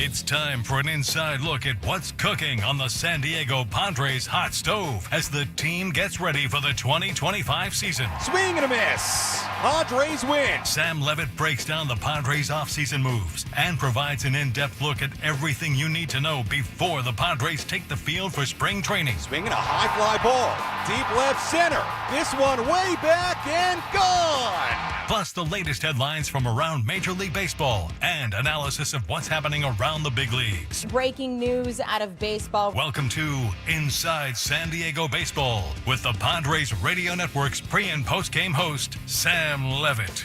It's time for an inside look at what's cooking on the San Diego Padres hot stove as the team gets ready for the 2025 season. Swing and a miss. Padres win. Sam Levitt breaks down the Padres offseason moves and provides an in-depth look at everything you need to know before the Padres take the field for spring training. Swinging a high fly ball. Deep left center. This one way back and gone. Plus the latest headlines from around Major League Baseball and analysis of what's happening around the big leagues. Breaking news out of baseball. Welcome to Inside San Diego Baseball with the Padres Radio Network's pre- and post-game host, Sam Levitt.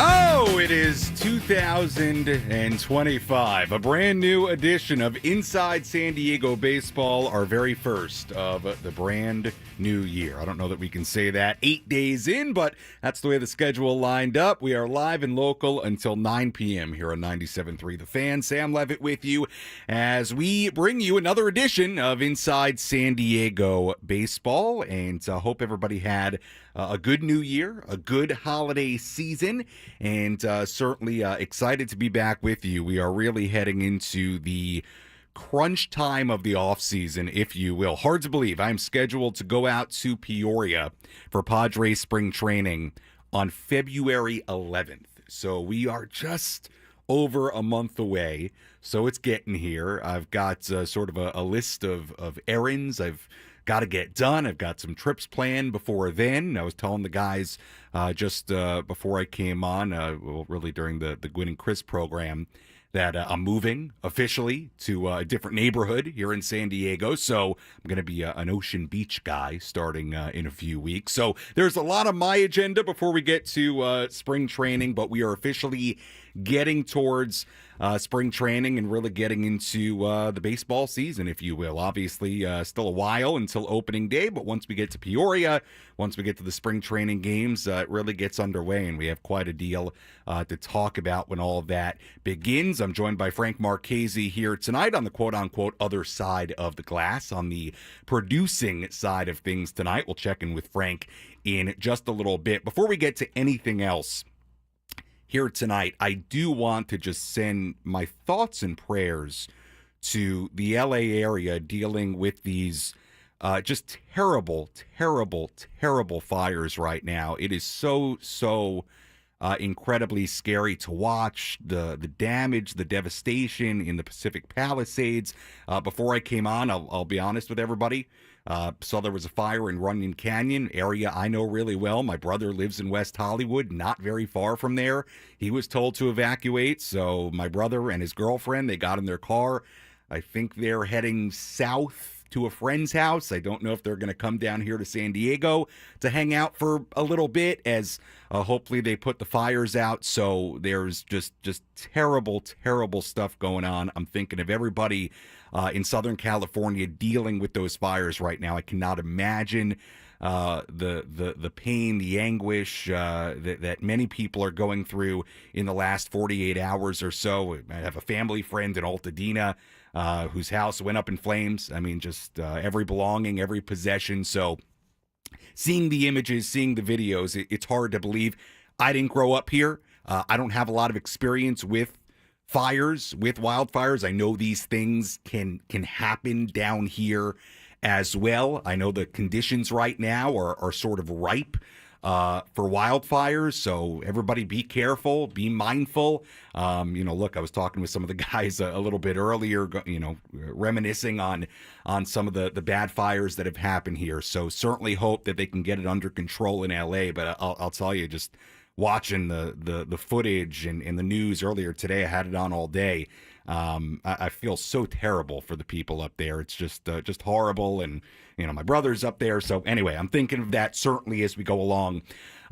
Oh, it is 2025, a brand new edition of Inside San Diego Baseball, our very first of the brand new year. I don't know that we can say that 8 days in, but that's the way the schedule lined up. We are live and local until 9 p.m. here on 97.3 The Fan. Sam Levitt with you as we bring you another edition of Inside San Diego Baseball, and hope everybody had a good new year, a good holiday season, and certainly excited to be back with you. We are really heading into the crunch time of the offseason, if you will. Hard to believe. I'm scheduled to go out to Peoria for Padres spring training on February 11th. So we are just over a month away. So it's getting here. I've got sort of a list of errands I've got to get done. I've got some trips planned before then. I was telling the guys just before I came on, well, really during the Gwynn and Chris program, that I'm moving officially to a different neighborhood here in San Diego. So I'm going to be an Ocean Beach guy starting in a few weeks. So there's a lot on my agenda before we get to spring training, but we are officially getting towards spring training and really getting into the baseball season, if you will. Obviously, still a while until opening day, but once we get to Peoria, once we get to the spring training games, it really gets underway, and we have quite a deal to talk about when all of that begins. I'm joined by Frank Marchese here tonight on the quote-unquote other side of the glass, on the producing side of things tonight. We'll check in with Frank in just a little bit. Before we get to anything else here tonight, I do want to just send my thoughts and prayers to the LA area dealing with these just terrible fires right now. It is so incredibly scary to watch the damage, the devastation in the Pacific Palisades. Before I came on, I'll be honest with everybody. Saw there was a fire in Runyon Canyon, area I know really well. My brother lives in West Hollywood, not very far from there. He was told to evacuate, so my brother and his girlfriend, they got in their car. I think they're heading south to a friend's house. I don't know if they're going to come down here to San Diego to hang out for a little bit, as hopefully they put the fires out. So there's just terrible stuff going on. I'm thinking of everybody in Southern California dealing with those fires right now. I cannot imagine the pain, the anguish that many people are going through in the last 48 hours or so. I have a family friend in Altadena whose house went up in flames. I mean, just every belonging, every possession. So seeing the images, seeing the videos, it's hard to believe. I didn't grow up here. I don't have a lot of experience with fires, with wildfires. I know these things can happen down here as well. I know the conditions right now are sort of ripe for wildfires, so everybody be careful, be mindful. Look, I was talking with some of the guys a little bit earlier, reminiscing on some of the bad fires that have happened here. So certainly hope that they can get it under control in LA. But I'll tell you, just watching the footage and the news earlier today, I had it on all day. I feel so terrible for the people up there. It's just horrible. And, my brother's up there. So anyway, I'm thinking of that certainly as we go along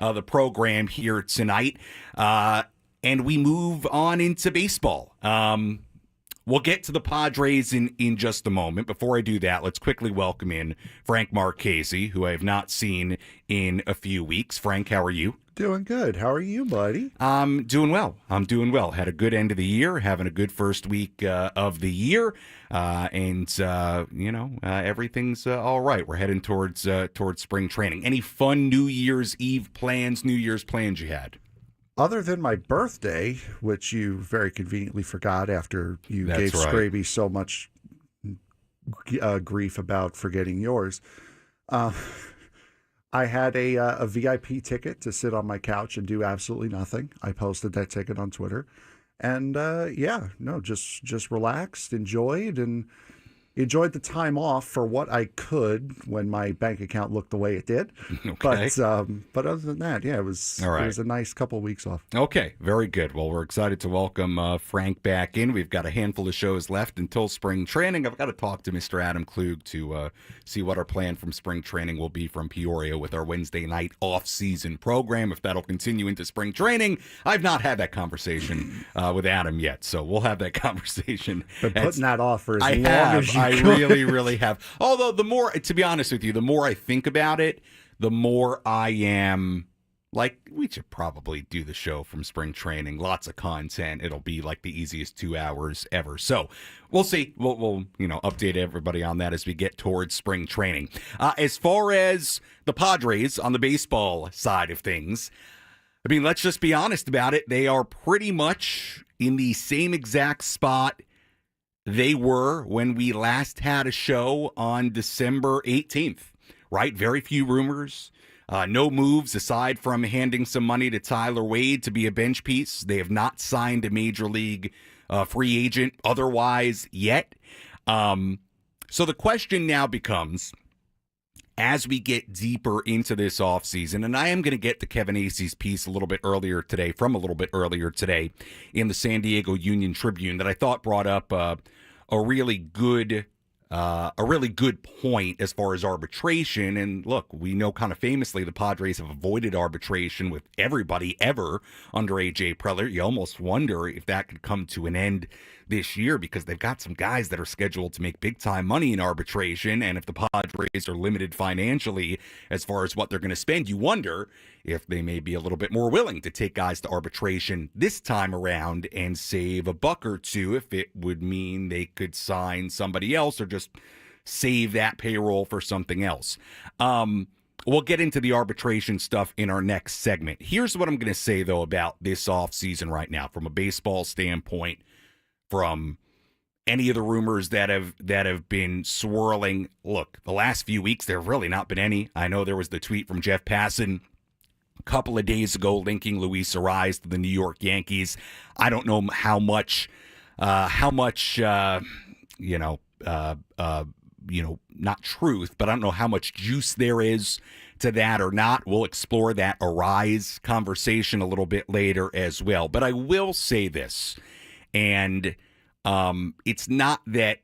the program here tonight. And we move on into baseball. We'll get to the Padres in just a moment. Before I do that, let's quickly welcome in Frank Marchese, who I have not seen in a few weeks. Frank, how are you? Doing good. How are you, buddy? I'm doing well. Had a good end of the year, having a good first week of the year. Everything's all right. We're heading towards spring training. Any fun New Year's Eve plans, New Year's plans you had? Other than my birthday, which you very conveniently forgot after you That's gave right. Scraby so much grief about forgetting yours, uh, I had a VIP ticket to sit on my couch and do absolutely nothing. I posted that ticket on Twitter, and just relaxed, enjoyed the time off for what I could when my bank account looked the way it did. Okay. But other than that, yeah, it was All right. It was a nice couple of weeks off. Okay, very good. Well, we're excited to welcome Frank back in. We've got a handful of shows left until spring training. I've got to talk to Mr. Adam Klug to see what our plan from spring training will be from Peoria with our Wednesday night off-season program, if that'll continue into spring training. I've not had that conversation with Adam yet, so we'll have that conversation. Been putting that off for as long as you I really, really have. Although to be honest with you, the more I think about it, the more I am like, we should probably do the show from spring training. Lots of content. It'll be like the easiest 2 hours ever. So we'll see. We'll update everybody on that as we get towards spring training. As far as the Padres on the baseball side of things, I mean, let's just be honest about it. They are pretty much in the same exact spot they were when we last had a show on December 18th, right? Very few rumors, no moves aside from handing some money to Tyler Wade to be a bench piece. They have not signed a major league free agent otherwise yet. So the question now becomes, as we get deeper into this offseason, and I am going to get to Kevin Acey's piece a little bit earlier today in the San Diego Union Tribune that I thought brought up a really good point as far as arbitration. And look, we know kind of famously the Padres have avoided arbitration with everybody ever under A.J. Preller. You almost wonder if that could come to an end this year because they've got some guys that are scheduled to make big time money in arbitration. And if the Padres are limited financially as far as what they're going to spend, you wonder if they may be a little bit more willing to take guys to arbitration this time around and save a buck or two if it would mean they could sign somebody else or just save that payroll for something else. We'll get into the arbitration stuff in our next segment. Here's what I'm going to say, though, about this offseason right now from a baseball standpoint, from any of the rumors that have been swirling. Look, the last few weeks, there have really not been any. I know there was the tweet from Jeff Passan a couple of days ago linking Luis Ariz to the New York Yankees. I don't know how much, not truth, but I don't know how much juice there is to that or not. We'll explore that Ariz conversation a little bit later as well. But I will say this, and it's not that,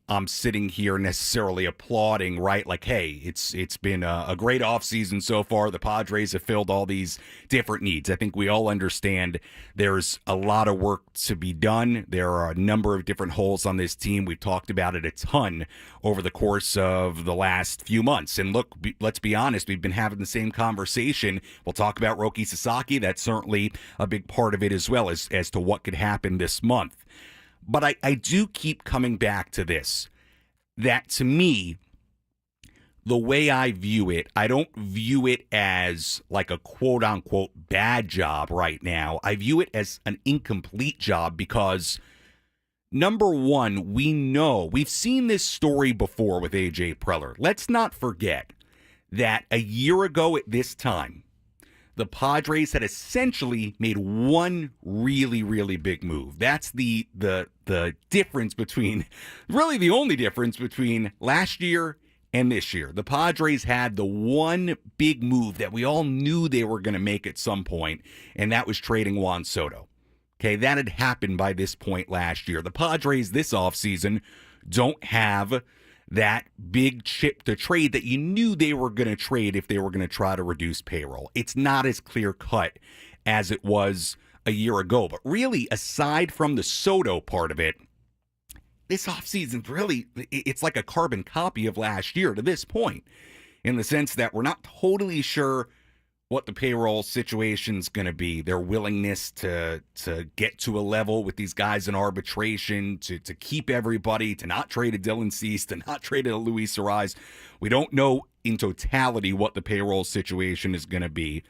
I'm sitting here necessarily applauding, right? Like, hey, it's been a great offseason so far. The Padres have filled all these different needs. I think we all understand there's a lot of work to be done. There are a number of different holes on this team. We've talked about it a ton over the course of the last few months. And look, let's be honest, we've been having the same conversation. We'll talk about Roki Sasaki. That's certainly a big part of it as well as to what could happen this month. But I do keep coming back to this, that to me, the way I view it, I don't view it as like a quote-unquote bad job right now. I view it as an incomplete job because, number one, we've seen this story before with A.J. Preller. Let's not forget that a year ago at this time, the Padres had essentially made one really, really big move. That's the difference between, really the only difference between last year and this year. The Padres had the one big move that we all knew they were going to make at some point, and that was trading Juan Soto. Okay, that had happened by this point last year. The Padres this offseason don't have that big chip to trade that you knew they were going to trade if they were going to try to reduce payroll. It's not as clear cut as it was a year ago. But really, aside from the Soto part of it, this offseason really, it's like a carbon copy of last year to this point, in the sense that we're not totally sure what the payroll situation's going to be, their willingness to get to a level with these guys in arbitration, to keep everybody, to not trade a Dylan Cease, to not trade a Luis Ariz. We don't know in totality what the payroll situation is going to be.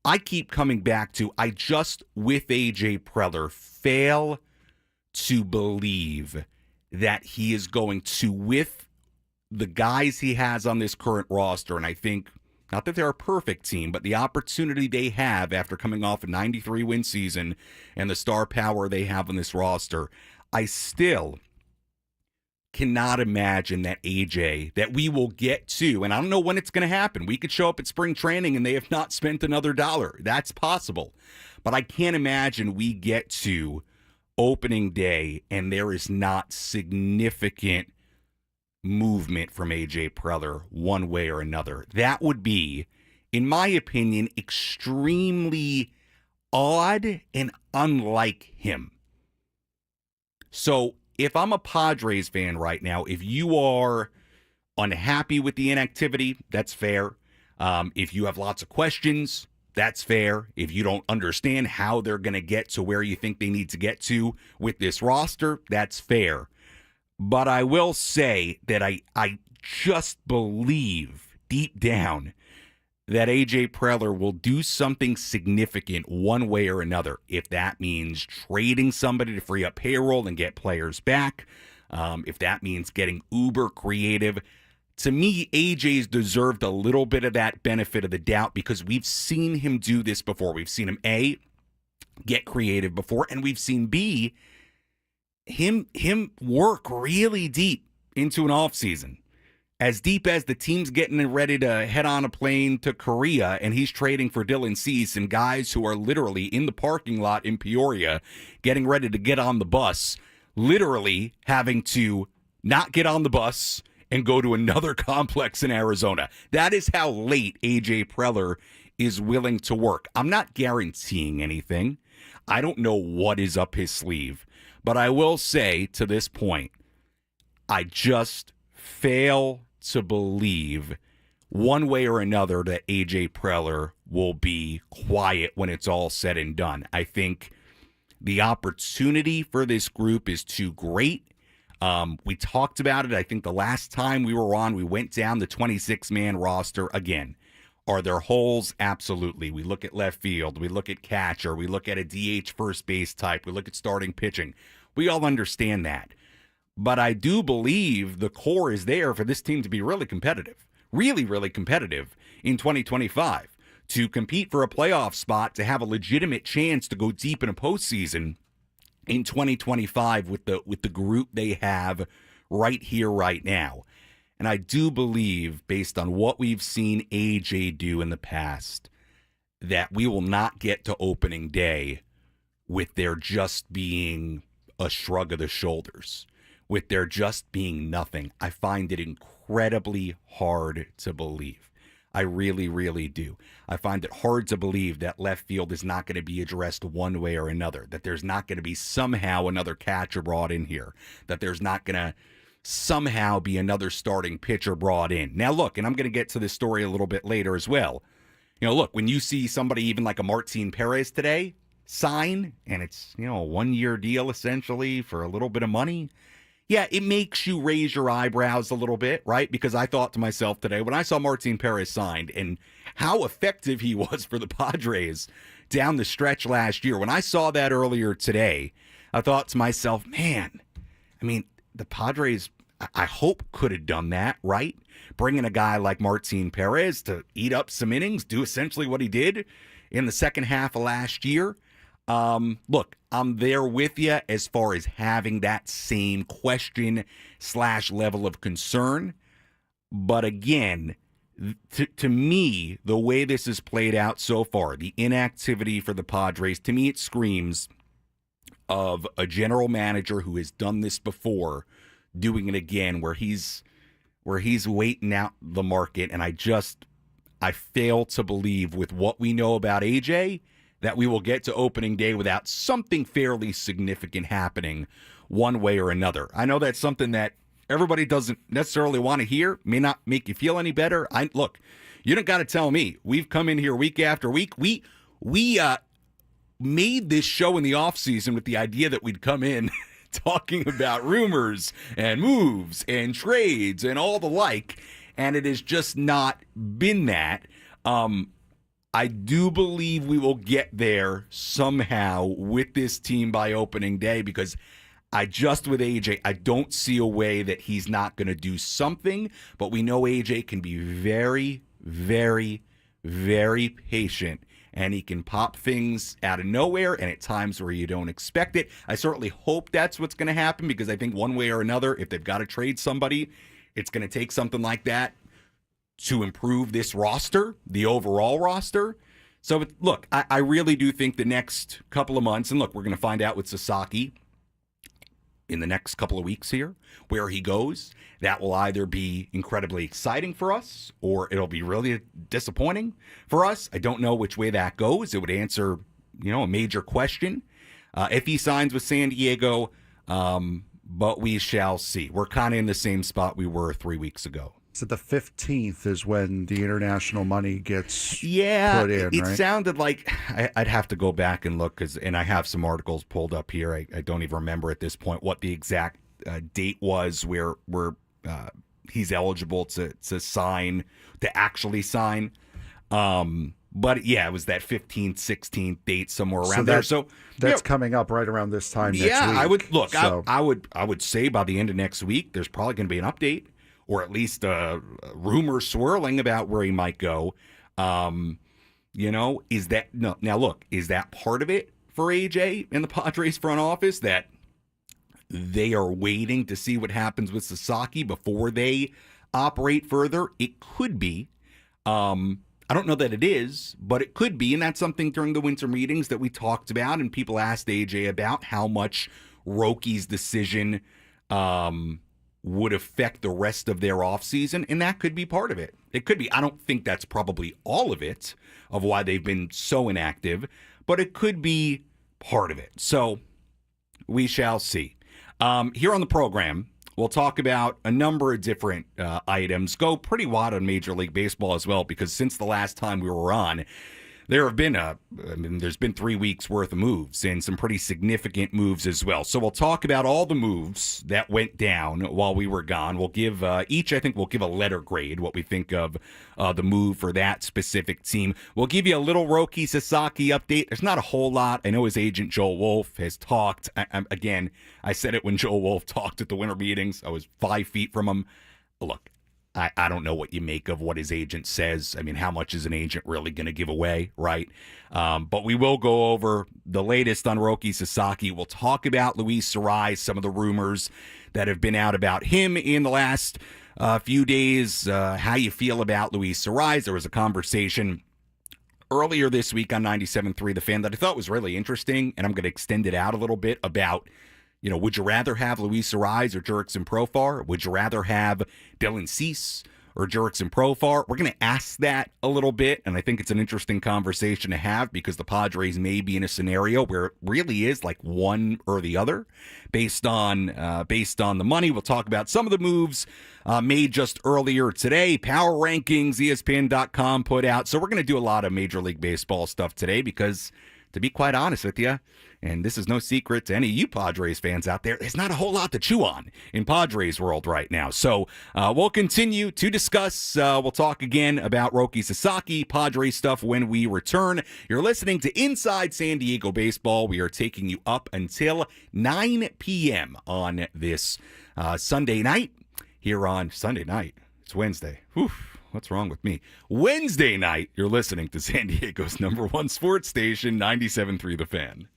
I keep coming back to, I just, with AJ Preller, fail to believe that he is going to, with the guys he has on this current roster, and I think, not that they're a perfect team, but the opportunity they have after coming off a 93-win season and the star power they have on this roster, I still cannot imagine that AJ, that we will get to, and I don't know when it's going to happen. We could show up at spring training and they have not spent another dollar. That's possible. But I can't imagine we get to opening day and there is not significant movement from AJ Preller one way or another. That would be, in my opinion, extremely odd and unlike him. So if I'm a Padres fan right now, if you are unhappy with the inactivity, that's fair. If you have lots of questions, that's fair. If you don't understand how they're going to get to where you think they need to get to with this roster, that's fair. But I will say that I just believe deep down that AJ Preller will do something significant one way or another. If that means trading somebody to free up payroll and get players back, if that means getting uber creative. To me, AJ's deserved a little bit of that benefit of the doubt because we've seen him do this before. We've seen him, A, get creative before, and we've seen, B, him work really deep into an offseason. As deep as the team's getting ready to head on a plane to Korea and he's trading for Dylan Cease and guys who are literally in the parking lot in Peoria getting ready to get on the bus, literally having to not get on the bus and go to another complex in Arizona. That is how late AJ Preller is willing to work. I'm not guaranteeing anything. I don't know what is up his sleeve. But I will say to this point, I just fail to believe one way or another that AJ Preller will be quiet when it's all said and done. I think the opportunity for this group is too great. We talked about it. I think the last time we were on, we went down the 26-man roster again. Are there holes? Absolutely. We look at left field. We look at catcher. We look at a DH first base type. We look at starting pitching. We all understand that. But I do believe the core is there for this team to be really competitive. Really, really competitive in 2025. To compete for a playoff spot, to have a legitimate chance to go deep in a postseason in 2025 with the group they have right here, right now. And I do believe, based on what we've seen AJ do in the past, that we will not get to opening day with there just being a shrug of the shoulders, with there just being nothing. I find it incredibly hard to believe. I really, really do. I find it hard to believe that left field is not going to be addressed one way or another, that there's not going to be somehow another catcher brought in here, that there's not going to somehow be another starting pitcher brought in. Now, look, and I'm going to get to this story a little bit later as well. You know, look, when you see somebody even like a Martin Perez today sign, and it's, you know, a one-year deal essentially for a little bit of money, yeah, it makes you raise your eyebrows a little bit, right? Because I thought to myself today, when I saw Martin Perez signed and how effective he was for the Padres down the stretch last year, when I saw that earlier today, I thought to myself, man, I mean, the Padres, I hope, could have done that, right? Bringing a guy like Martin Perez to eat up some innings, do essentially what he did in the second half of last year. Look, I'm there with you as far as having that same question / level of concern. But again, to me, the way this has played out so far, the inactivity for the Padres, to me it screams of a general manager who has done this before, doing it again, where he's waiting out the market. And I fail to believe, with what we know about AJ, that we will get to opening day without something fairly significant happening one way or another. I know that's something that everybody doesn't necessarily want to hear, may not make you feel any better. Look, you don't got to tell me. We've come in here week after week. We made this show in the offseason with the idea that we'd come in talking about rumors and moves and trades and all the like, and it has just not been that. I do believe we will get there somehow with this team by opening day, because with AJ, I don't see a way that he's not going to do something, but we know AJ can be very, very, very patient, and he can pop things out of nowhere and at times where you don't expect it. I certainly hope that's what's going to happen, because I think one way or another, if they've got to trade somebody, it's going to take something like that to improve this roster, the overall roster. So, look, I really do think the next couple of months, and look, we're going to find out with Sasaki in the next couple of weeks here where he goes. That will either be incredibly exciting for us or it'll be really disappointing for us. I don't know which way that goes. It would answer, a major question if he signs with San Diego, but we shall see. We're kind of in the same spot we were 3 weeks ago. So the 15th is when the international money gets put in, it right? sounded like I'd have to go back and look, and I have some articles pulled up here. I don't even remember at this point what the exact date was where he's eligible to actually sign. But yeah, it was that 15th, 16th date, somewhere around there. So that's coming up right around this time next week. I would look. So. I would say by the end of next week, there's probably going to be an update, or at least rumors swirling about where he might go. Is that no? Now look, is that part of it for AJ in the Padres front office, that they are waiting to see what happens with Sasaki before they operate further? It could be. I don't know that it is, but it could be, and that's something during the winter meetings that we talked about, and people asked AJ about how much Roki's decision would affect the rest of their offseason, and that could be part of it. It could be. I don't think that's probably all of it, of why they've been so inactive, but it could be part of it. So we shall see. Here on the program, we'll talk about a number of different items, go pretty wide on Major League Baseball as well, because since the last time we were on, there have been there's been 3 weeks worth of moves, and some pretty significant moves as well. So we'll talk about all the moves that went down while we were gone. We'll give each, I think we'll give a letter grade, what we think of the move for that specific team. We'll give you a little Roki Sasaki update. There's not a whole lot. I know his agent, Joel Wolf, has talked. Again, I said it when Joel Wolf talked at the winter meetings. I was 5 feet from him. Look, I don't know what you make of what his agent says. I mean, how much is an agent really going to give away, right? But we will go over the latest on Roki Sasaki. We'll talk about Luis Sarai, some of the rumors that have been out about him in the last few days, how you feel about Luis Sarai. There was a conversation earlier this week on 97.3 The Fan that I thought was really interesting, and I'm going to extend it out a little bit about, would you rather have Luis Sarai or Jurickson Profar? Would you rather have Dylan Cease or Jurickson Profar? We're going to ask that a little bit, and I think it's an interesting conversation to have, because the Padres may be in a scenario where it really is like one or the other based on the money. We'll talk about some of the moves made just earlier today. Power rankings, ESPN.com put out. So we're going to do a lot of Major League Baseball stuff today, because to be quite honest with you, and this is no secret to any of you Padres fans out there, there's not a whole lot to chew on in Padres world right now. So we'll continue to discuss. We'll talk again about Roki Sasaki, Padres stuff when we return. You're listening to Inside San Diego Baseball. We are taking you up until 9 p.m. on this Sunday night. Here on Sunday night. It's Wednesday. Whew. What's wrong with me? Wednesday night, you're listening to San Diego's #1 sports station, 97.3 The Fan.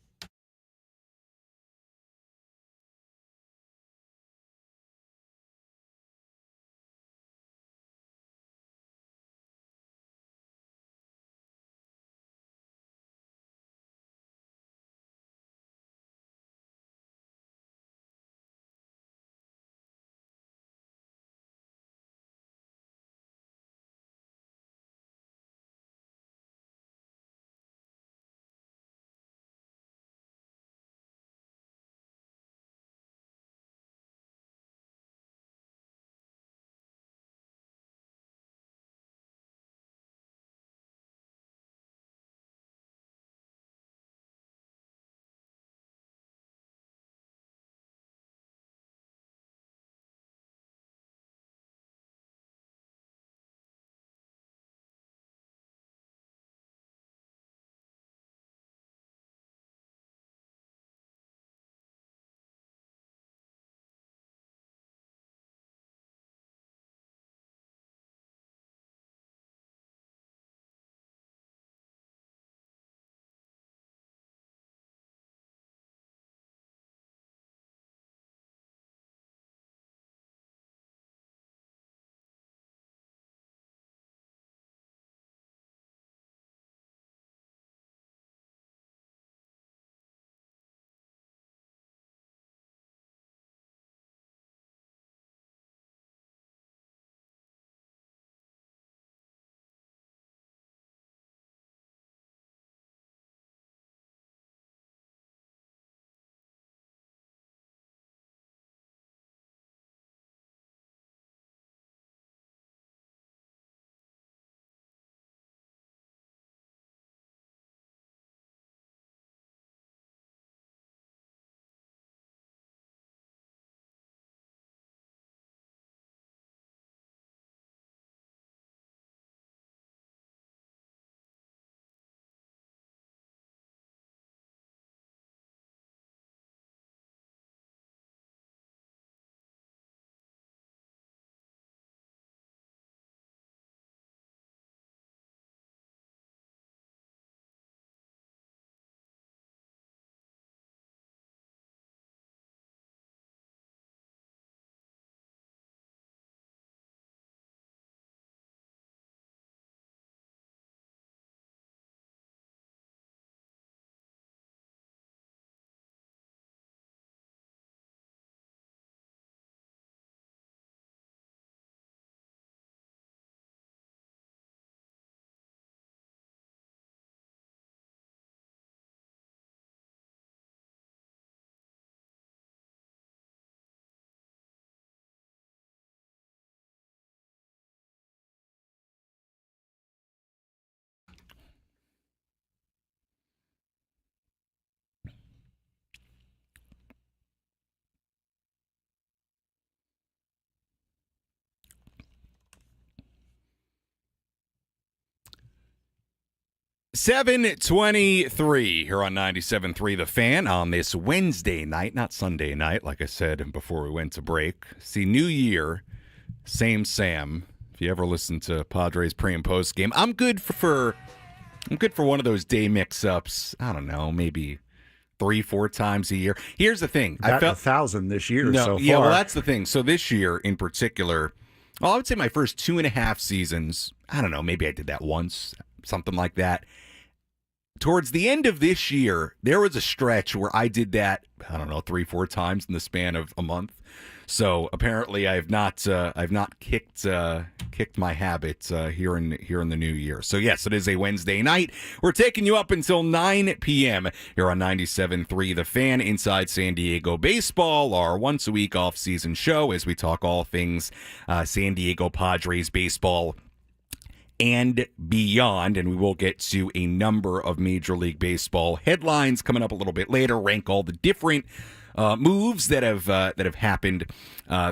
7:23 here on 97.3 The Fan on this Wednesday night, not Sunday night, like I said before we went to break. See, New Year, same Sam. If you ever listen to Padres pre and post game, I'm good for one of those day mix-ups. I don't know, maybe 3-4 times a year. Here's the thing. I felt 1,000 this year so far. Yeah, well, that's the thing. So this year in particular, well, I would say my first 2.5 seasons, I don't know, maybe I did that once, something like that. Towards the end of this year, there was a stretch where I did that, I don't know, 3-4 times in the span of a month. So apparently, I've not kicked my habit here in the new year. So yes, it is a Wednesday night. We're taking you up until 9 p.m. here on 97.3 The Fan inside San Diego baseball, our once a week off season show as we talk all things San Diego Padres baseball and beyond, and we will get to a number of Major League Baseball headlines coming up a little bit later. Rank all the different moves that have happened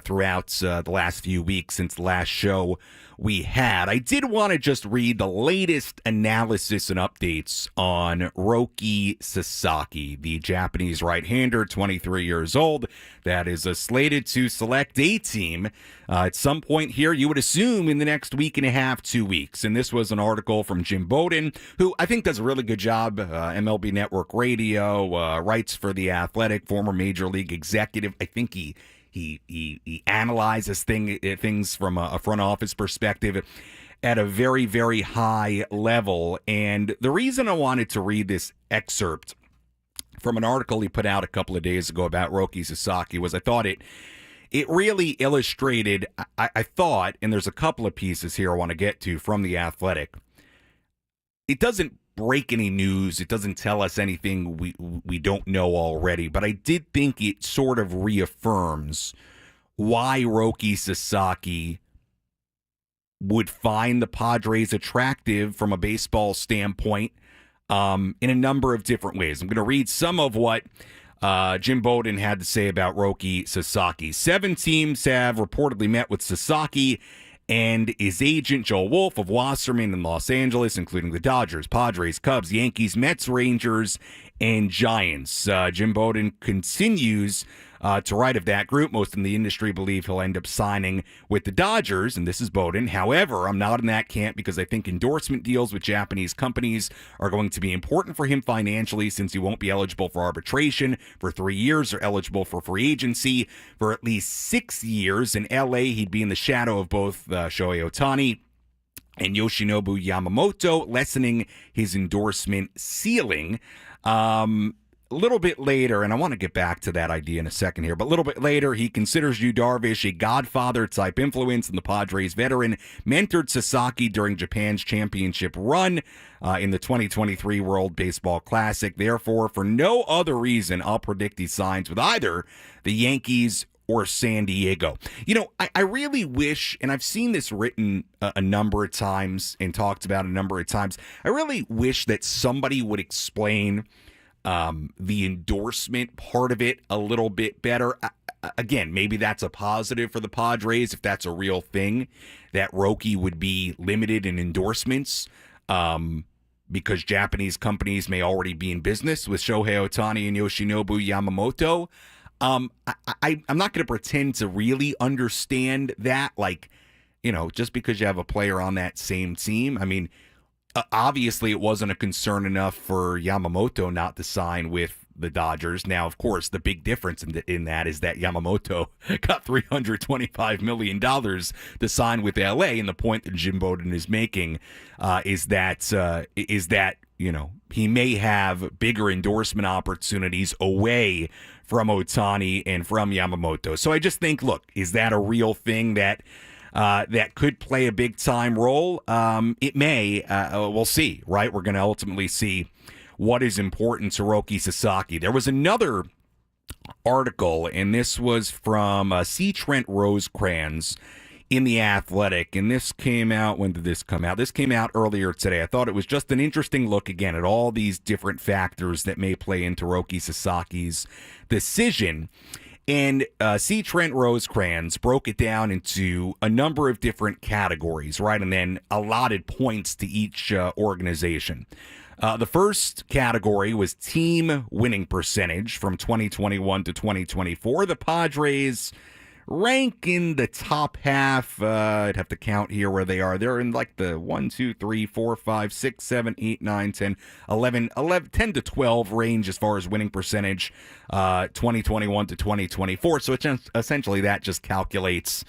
throughout the last few weeks since the last show we had. I did want to just read the latest analysis and updates on Roki Sasaki, the Japanese right-hander, 23 years old, that is slated to select a team at some point here, you would assume in the next week and a half, 2 weeks. And this was an article from Jim Bowden, who I think does a really good job, MLB Network Radio, writes for The Athletic, former Major League executive. I think he analyzes things from a front office perspective at a very, very high level. And the reason I wanted to read this excerpt from an article he put out a couple of days ago about Roki Sasaki was I thought it really illustrated, I thought, and there's a couple of pieces here I want to get to from The Athletic. It doesn't break any news. It doesn't tell us anything we don't know already. But I did think it sort of reaffirms why Roki Sasaki would find the Padres attractive from a baseball standpoint in a number of different ways. I'm going to read some of what Jim Bowden had to say about Roki Sasaki. 7 teams have reportedly met with Sasaki and his agent, Joel Wolf of Wasserman in Los Angeles, including the Dodgers, Padres, Cubs, Yankees, Mets, Rangers, and Giants. Jim Bowden continues to write of that group. Most in the industry believe he'll end up signing with the Dodgers, and this is Bowden. However, I'm not in that camp because I think endorsement deals with Japanese companies are going to be important for him financially since he won't be eligible for arbitration for 3 years or eligible for free agency for at least 6 years. In L.A., he'd be in the shadow of both Shohei Ohtani and Yoshinobu Yamamoto, lessening his endorsement ceiling. A little bit later, and I want to get back to that idea in a second here, but a little bit later, he considers Yu Darvish a Godfather-type influence, and the Padres veteran mentored Sasaki during Japan's championship run in the 2023 World Baseball Classic. Therefore, for no other reason, I'll predict he signs with either the Yankees or San Diego. You know, I really wish, and I've seen this written a number of times and talked about a number of times, I really wish that somebody would explain the endorsement part of it a little bit better. Again, maybe that's a positive for the Padres if that's a real thing, that Roki would be limited in endorsements because Japanese companies may already be in business with Shohei Ohtani and Yoshinobu Yamamoto. I'm not going to pretend to really understand that, like, you know, just because you have a player on that same team. I mean, obviously, it wasn't a concern enough for Yamamoto not to sign with the Dodgers. Now, of course, the big difference in that is that Yamamoto got $325 million to sign with L.A., and the point that Jim Bowden is making is that you know, he may have bigger endorsement opportunities away from Ohtani and from Yamamoto. So I just think, look, is that a real thing that could play a big-time role? It may. We'll see, right? We're going to ultimately see what is important to Roki Sasaki. There was another article, and this was from C. Trent Rosecrans in The Athletic, and this came out, when did this come out? This came out earlier today. I thought it was just an interesting look, again, at all these different factors that may play into Roki Sasaki's decision. And C. Trent Rosecrans broke it down into a number of different categories, right? And then allotted points to each organization. The first category was team winning percentage from 2021 to 2024. The Padres rank in the top half. I'd have to count here where they are. They're in like the 1, 2, 3, 4, 5, 6, 7, 8, 9, 10, 11, 10 to 12 range as far as winning percentage, 2021 to 2024. So it's essentially that just calculates,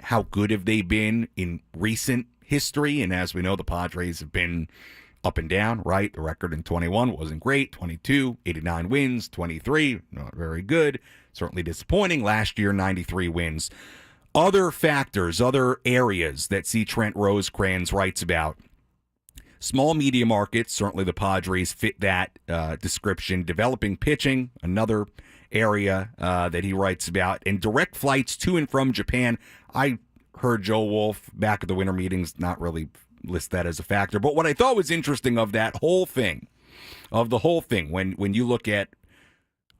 how good have they been in recent history. And as we know, the Padres have been up and down, right? The record in 21 wasn't great. 22, 89 wins. 23, not very good. Certainly disappointing. Last year, 93 wins. Other factors, other areas that C. Trent Rosecrans writes about. Small media markets, certainly the Padres fit that description. Developing pitching, another area that he writes about. And direct flights to and from Japan. I heard Joe Wolf back at the winter meetings not really list that as a factor. But what I thought was interesting of the whole thing, when you look at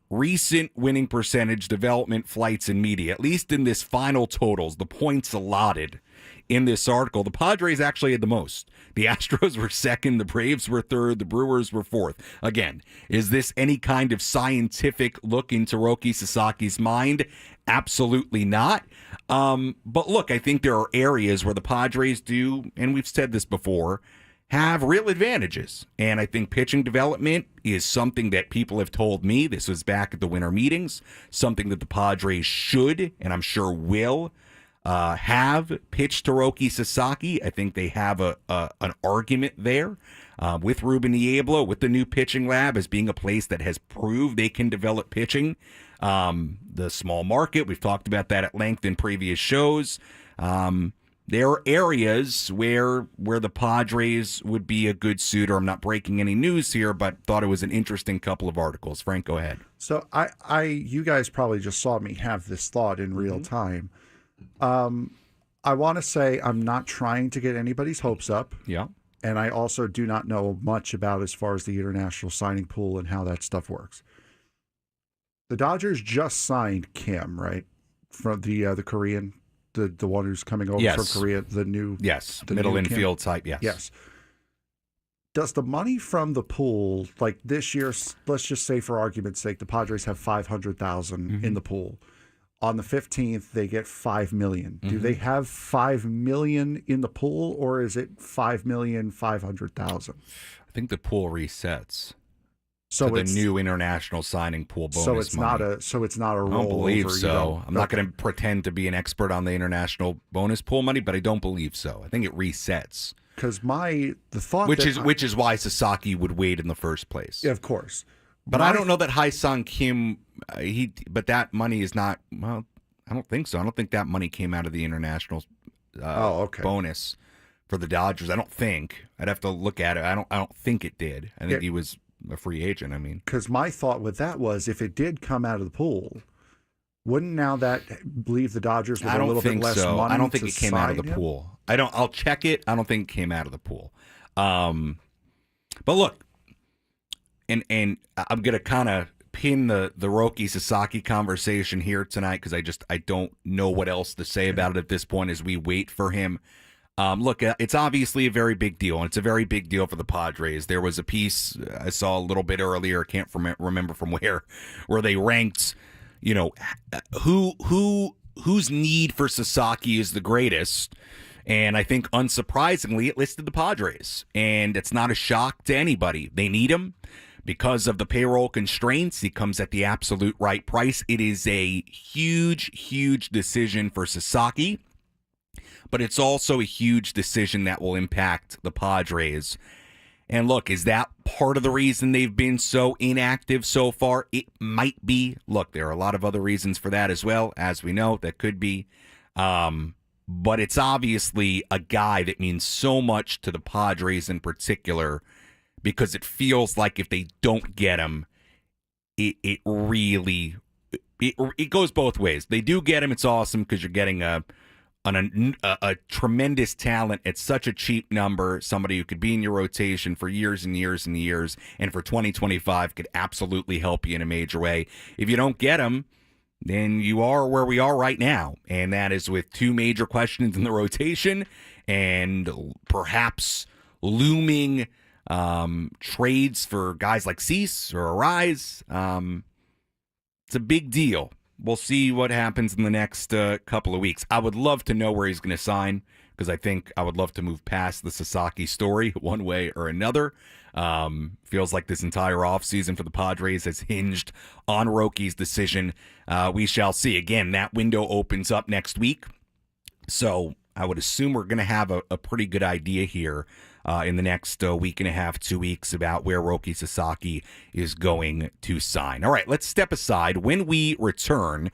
recent winning percentage, development, flights, and media, at least in this final totals, the points allotted in this article, the Padres actually had the most. The Astros were second, the Braves were third, the Brewers were fourth. Again, is this any kind of scientific look into Roki Sasaki's mind? Absolutely not. But look, I think there are areas where the Padres do, and we've said this before, have real advantages. And I think pitching development is something that people have told me, this was back at the winter meetings, something that the Padres should, and I'm sure will, have pitched to Roki Sasaki. I think they have an argument there with Ruben Niebla, with the new pitching lab as being a place that has proved they can develop pitching. The small market, we've talked about that at length in previous shows. There are areas where the Padres would be a good suitor. I'm not breaking any news here, but thought it was an interesting couple of articles. Frank, go ahead. So you guys probably just saw me have this thought in real time. I want to say I'm not trying to get anybody's hopes up. Yeah. And I also do not know much about as far as the international signing pool and how that stuff works. The Dodgers just signed Kim, right? From the Korean, the one who's coming over from Korea, the new middle infield type, Yes. Does the money from the pool, like this year, let's just say for argument's sake, the Padres have $500,000 in the pool. On the 15th, they get $5 million. Do they have $5 million in the pool, or is it $5,500,000? I think the pool resets. So to the new international signing pool bonus. So it's money. not a rollover. I don't believe so. I'm not going to pretend to be an expert on the international bonus pool money, but I don't believe so. I think it resets. Because the thought which is why Sasaki would wait in the first place. Yeah, of course. But I don't know that Hae-Sung Kim, but that money is not, well, I don't think so. I don't think that money came out of the international bonus for the Dodgers. I don't think. I'd have to look at it. I don't think it did. I think he was a free agent, Because my thought with that was if it did come out of the pool, wouldn't now that leave the Dodgers with a little bit less money? I don't think it came out of the pool. I'll check it. I don't think it came out of the pool. But look, and I'm going to kind of pin the Roki Sasaki conversation here tonight because I don't know what else to say about it at this point as we wait for him. Look, it's obviously a very big deal, and it's a very big deal for the Padres. There was a piece I saw a little bit earlier, I can't remember from where they ranked, whose need for Sasaki is the greatest. And I think, unsurprisingly, it listed the Padres. And it's not a shock to anybody. They need him because of the payroll constraints. He comes at the absolute right price. It is a huge, huge decision for Sasaki. But it's also a huge decision that will impact the Padres. And look, is that part of the reason they've been so inactive so far? It might be. Look, there are a lot of other reasons for that as well, as we know, that could be. But it's obviously a guy that means so much to the Padres in particular because it feels like if they don't get him, it really goes both ways. They do get him, it's awesome because you're getting a tremendous talent at such a cheap number, somebody who could be in your rotation for years and years and years, and for 2025 could absolutely help you in a major way. If you don't get him, then you are where we are right now, and that is with two major questions in the rotation and perhaps looming trades for guys like Cease or Arise. It's a big deal. We'll see what happens in the next couple of weeks. I would love to know where he's going to sign because I think I would love to move past the Sasaki story one way or another. Feels like this entire offseason for the Padres has hinged on Roki's decision. We shall see. Again, that window opens up next week. So I would assume we're going to have a pretty good idea here in the next week and a half, 2 weeks about where Roki Sasaki is going to sign. All right, let's step aside. When we return,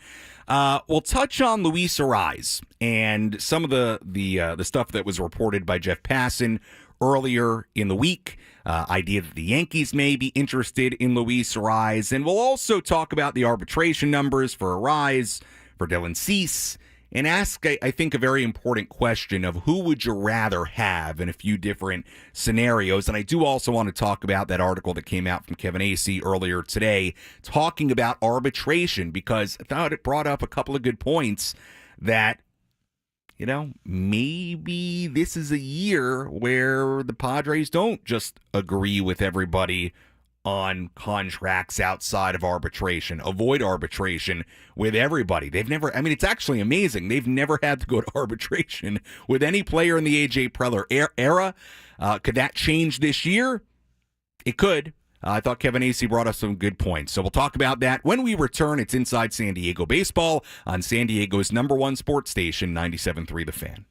we'll touch on Luis Arise and some of the stuff that was reported by Jeff Passan earlier in the week. Idea that the Yankees may be interested in Luis Arise. And we'll also talk about the arbitration numbers for Arise, for Dylan Cease, and ask, I think, a very important question of who would you rather have in a few different scenarios. And I do also want to talk about that article that came out from Kevin Acee earlier today talking about arbitration, because I thought it brought up a couple of good points that, you know, maybe this is a year where the Padres don't just agree with everybody on contracts outside of arbitration, avoid arbitration with everybody. They've never, I mean, it's actually amazing. They've never had to go to arbitration with any player in the A.J. Preller era. Could that change this year? It could. I thought Kevin Acee brought us some good points. So we'll talk about that when we return. It's Inside San Diego Baseball on San Diego's #1 sports station, 97.3 The Fan.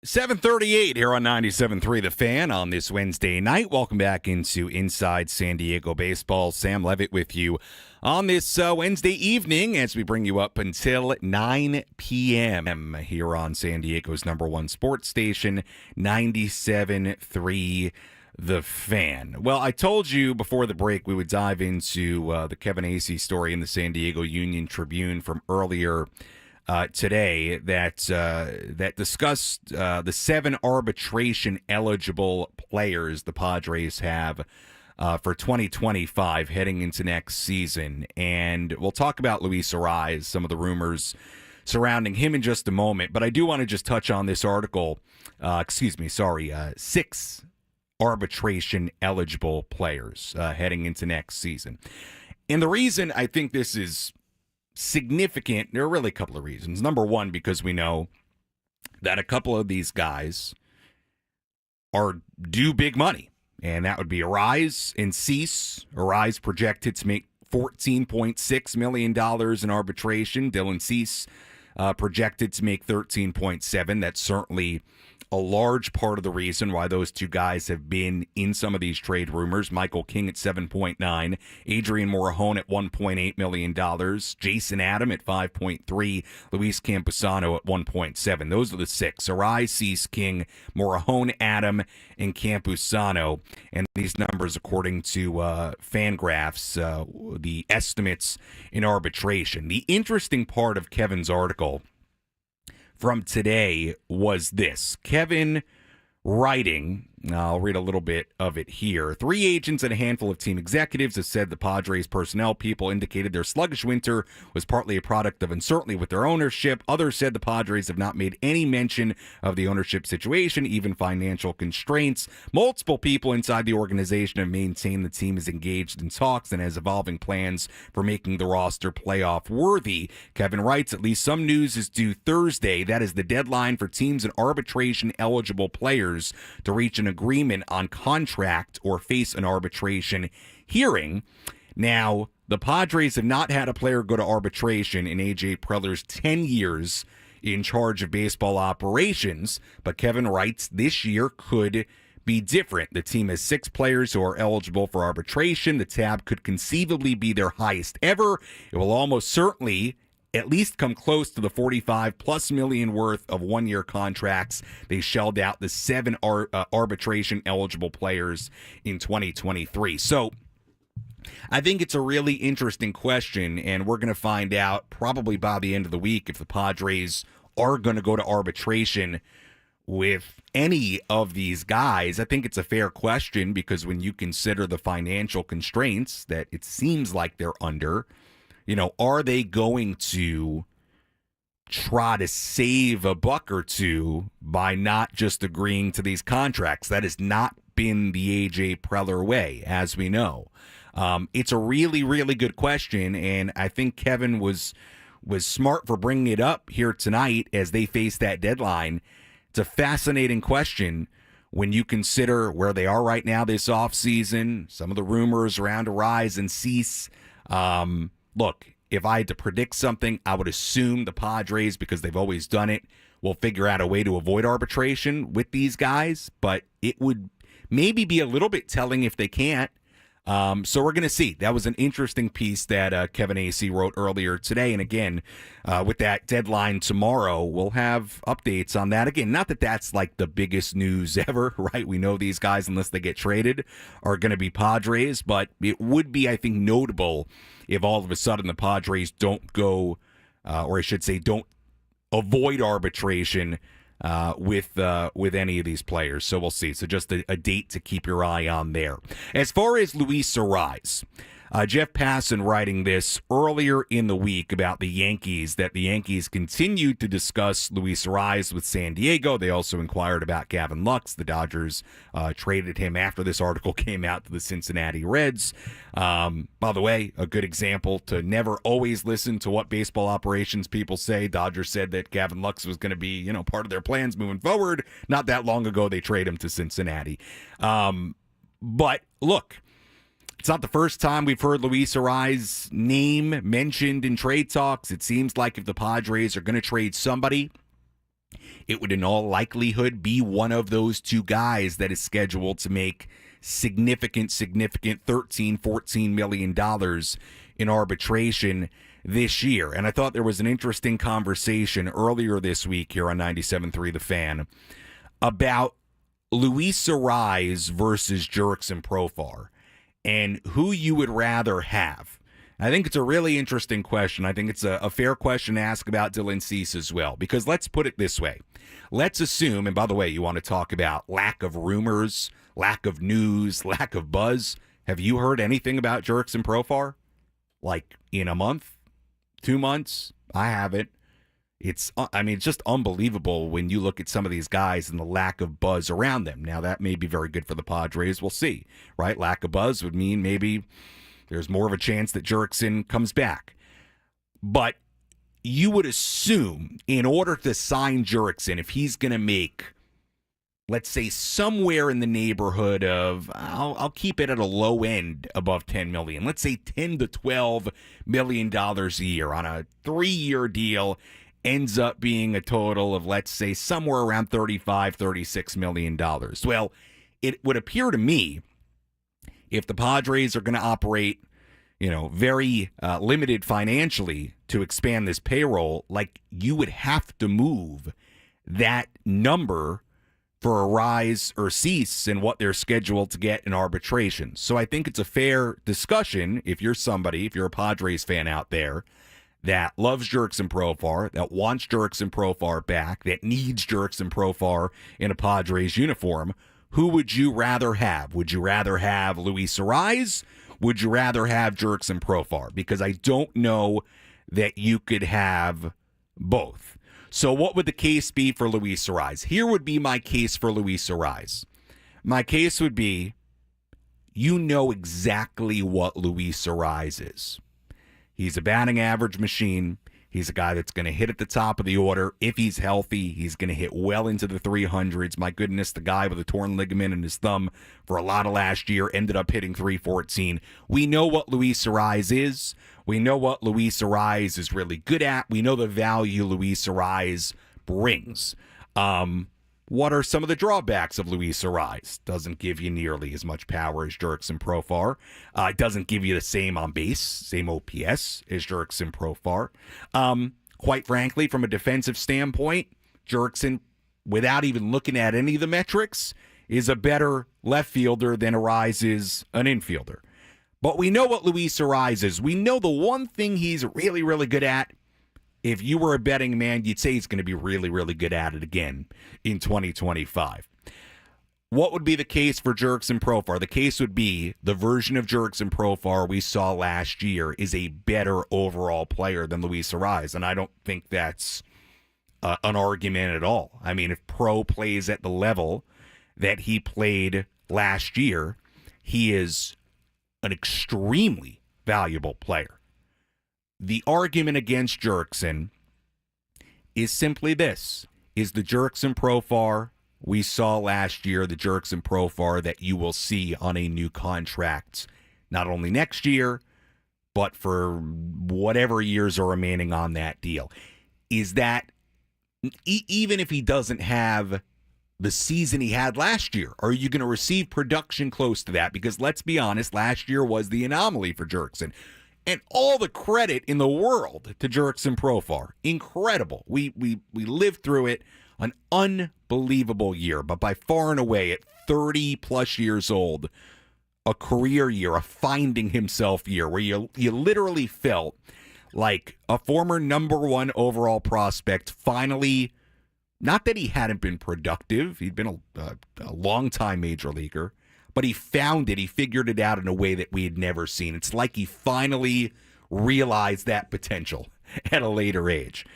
7:38 here on 97.3 The Fan on this Wednesday night. Welcome back into Inside San Diego Baseball. Sam Levitt with you on this Wednesday evening as we bring you up until 9 p.m. here on San Diego's number one sports station, 97.3 The Fan. Well, I told you before the break we would dive into the Kevin Acee story in the San Diego Union-Tribune from earlier today that discussed the 7 arbitration-eligible players the Padres have for 2025 heading into next season. And we'll talk about Luis Arraez, some of the rumors surrounding him in just a moment. But I do want to just touch on this article. 6 arbitration-eligible players heading into next season. And the reason I think this is significant, there are really a couple of reasons. Number one, because we know that a couple of these guys are due big money, and that would be Arraez and Cease. Arraez projected to make $14.6 million in arbitration. Dylan Cease projected to make $13.7 million. That's certainly a large part of the reason why those two guys have been in some of these trade rumors. Michael King at 7.9, Adrian Morejon at $1.8 million, Jason Adam at 5.3, Luis Campusano at 1.7. Those are the 6. Arraez, Cease, King, Morejon, Adam, and Campusano. And these numbers, according to Fangraphs, the estimates in arbitration. The interesting part of Kevin's article from today was this. Kevin writing, I'll read a little bit of it here. 3 agents and a handful of team executives have said the Padres personnel people indicated their sluggish winter was partly a product of uncertainty with their ownership. Others said the Padres have not made any mention of the ownership situation, even financial constraints. Multiple people inside the organization have maintained the team is engaged in talks and has evolving plans for making the roster playoff worthy. Kevin writes, at least some news is due Thursday. That is the deadline for teams and arbitration eligible players to reach an agreement on contract or face an arbitration hearing. Now, the Padres have not had a player go to arbitration in A.J. Preller's 10 years in charge of baseball operations, but Kevin writes this year could be different. The team has 6 players who are eligible for arbitration. The tab could conceivably be their highest ever. It will almost certainly at least come close to the $45+ million worth of one-year contracts they shelled out the 7 arbitration-eligible players in 2023. So I think it's a really interesting question, and we're going to find out probably by the end of the week if the Padres are going to go to arbitration with any of these guys. I think it's a fair question because when you consider the financial constraints that it seems like they're under, are they going to try to save a buck or two by not just agreeing to these contracts? That has not been the A.J. Preller way, as we know. It's a really, really good question, and I think Kevin was smart for bringing it up here tonight as they face that deadline. It's a fascinating question when you consider where they are right now this offseason, some of the rumors around Arraez and Cease. Look, if I had to predict something, I would assume the Padres, because they've always done it, will figure out a way to avoid arbitration with these guys, but it would maybe be a little bit telling if they can't. So we're going to see. That was an interesting piece that Kevin Acee wrote earlier today. And again, with that deadline tomorrow, we'll have updates on that. Again, not that that's like the biggest news ever, right? We know these guys, unless they get traded, are going to be Padres. But it would be, I think, notable if all of a sudden the Padres don't go, or I should say don't avoid arbitration with any of these players. So we'll see. So just a date to keep your eye on there. As far as Luis Arraez, Jeff Passan writing this earlier in the week about the Yankees, that the Yankees continued to discuss Luis Arraez with San Diego. They also inquired about Gavin Lux. The Dodgers traded him after this article came out to the Cincinnati Reds. By the way, a good example to never always listen to what baseball operations people say. Dodgers said that Gavin Lux was going to be, part of their plans moving forward. Not that long ago, they traded him to Cincinnati. But look, it's not the first time we've heard Luis Arraez's name mentioned in trade talks. It seems like if the Padres are going to trade somebody, it would in all likelihood be one of those two guys that is scheduled to make significant $13-14 million in arbitration this year. And I thought there was an interesting conversation earlier this week here on 97.3 The Fan about Luis Arise versus Jurickson Profar and who you would rather have. I think it's a really interesting question. I think it's a fair question to ask about Dylan Cease as well, because let's put it this way. Let's assume, and by the way, you want to talk about lack of rumors, lack of news, lack of buzz. Have you heard anything about Jurickson Profar? Like in a month? 2 months? I haven't. It's just unbelievable when you look at some of these guys and the lack of buzz around them. Now, that may be very good for the Padres. We'll see, right? Lack of buzz would mean maybe there's more of a chance that Jurickson comes back. But you would assume in order to sign Jurickson, if he's going to make, let's say, somewhere in the neighborhood of, I'll keep it at a low end above $10 million. Let's say $10 to $12 million a year on a 3-year deal, ends up being a total of, let's say, somewhere around $35-36 million. Well, it would appear to me, if the Padres are going to operate, very limited financially to expand this payroll, like you would have to move that number for a rise or cease in what they're scheduled to get in arbitration. So I think it's a fair discussion if you're a Padres fan out there that loves Jurickson Profar, that wants Jurickson Profar back, that needs Jurickson Profar in a Padres uniform. Who would you rather have? Would you rather have Luis Arise? Would you rather have Jurickson Profar? Because I don't know that you could have both. So what would the case be for Luis Arise? Here would be my case for Luis Arise. My case would be, you know exactly what Luis Arise is. He's a batting average machine. He's a guy that's going to hit at the top of the order. If he's healthy, he's going to hit well into the 300s. My goodness, the guy with a torn ligament in his thumb for a lot of last year ended up hitting 314. We know what Luis Arise is. We know what Luis Arise is really good at. We know the value Luis Arise brings. What are some of the drawbacks of Luis Arise? Doesn't give you nearly as much power as Jurickson Profar. It doesn't give you the same on base, same OPS as Jurickson Profar. Quite frankly, from a defensive standpoint, Jurickson, without even looking at any of the metrics, is a better left fielder than Arise is an infielder. But we know what Luis Arise is. We know the one thing he's really, really good at. If you were a betting man, you'd say he's going to be really, really good at it again in 2025. What would be the case for Jurickson Profar? The case would be the version of Jurickson Profar we saw last year is a better overall player than Luis Arise, and I don't think that's an argument at all. I mean, if Pro plays at the level that he played last year, he is an extremely valuable player. The argument against Jurickson is simply this. Is the Jurickson Profar we saw last year the Jurickson Profar that you will see on a new contract, not only next year, but for whatever years are remaining on that deal? Is that, even if he doesn't have the season he had last year, are you going to receive production close to that? Because let's be honest, last year was the anomaly for Jurickson. And all the credit in the world to Jurickson Profar. Incredible. We lived through it. An unbelievable year. But by far and away, at 30-plus years old, a career year, a finding himself year, where you literally felt like a former number 1 overall prospect finally, not that he hadn't been productive. He'd been a long-time major leaguer. But he found it. He figured it out in a way that we had never seen. It's like he finally realized that potential at a later age.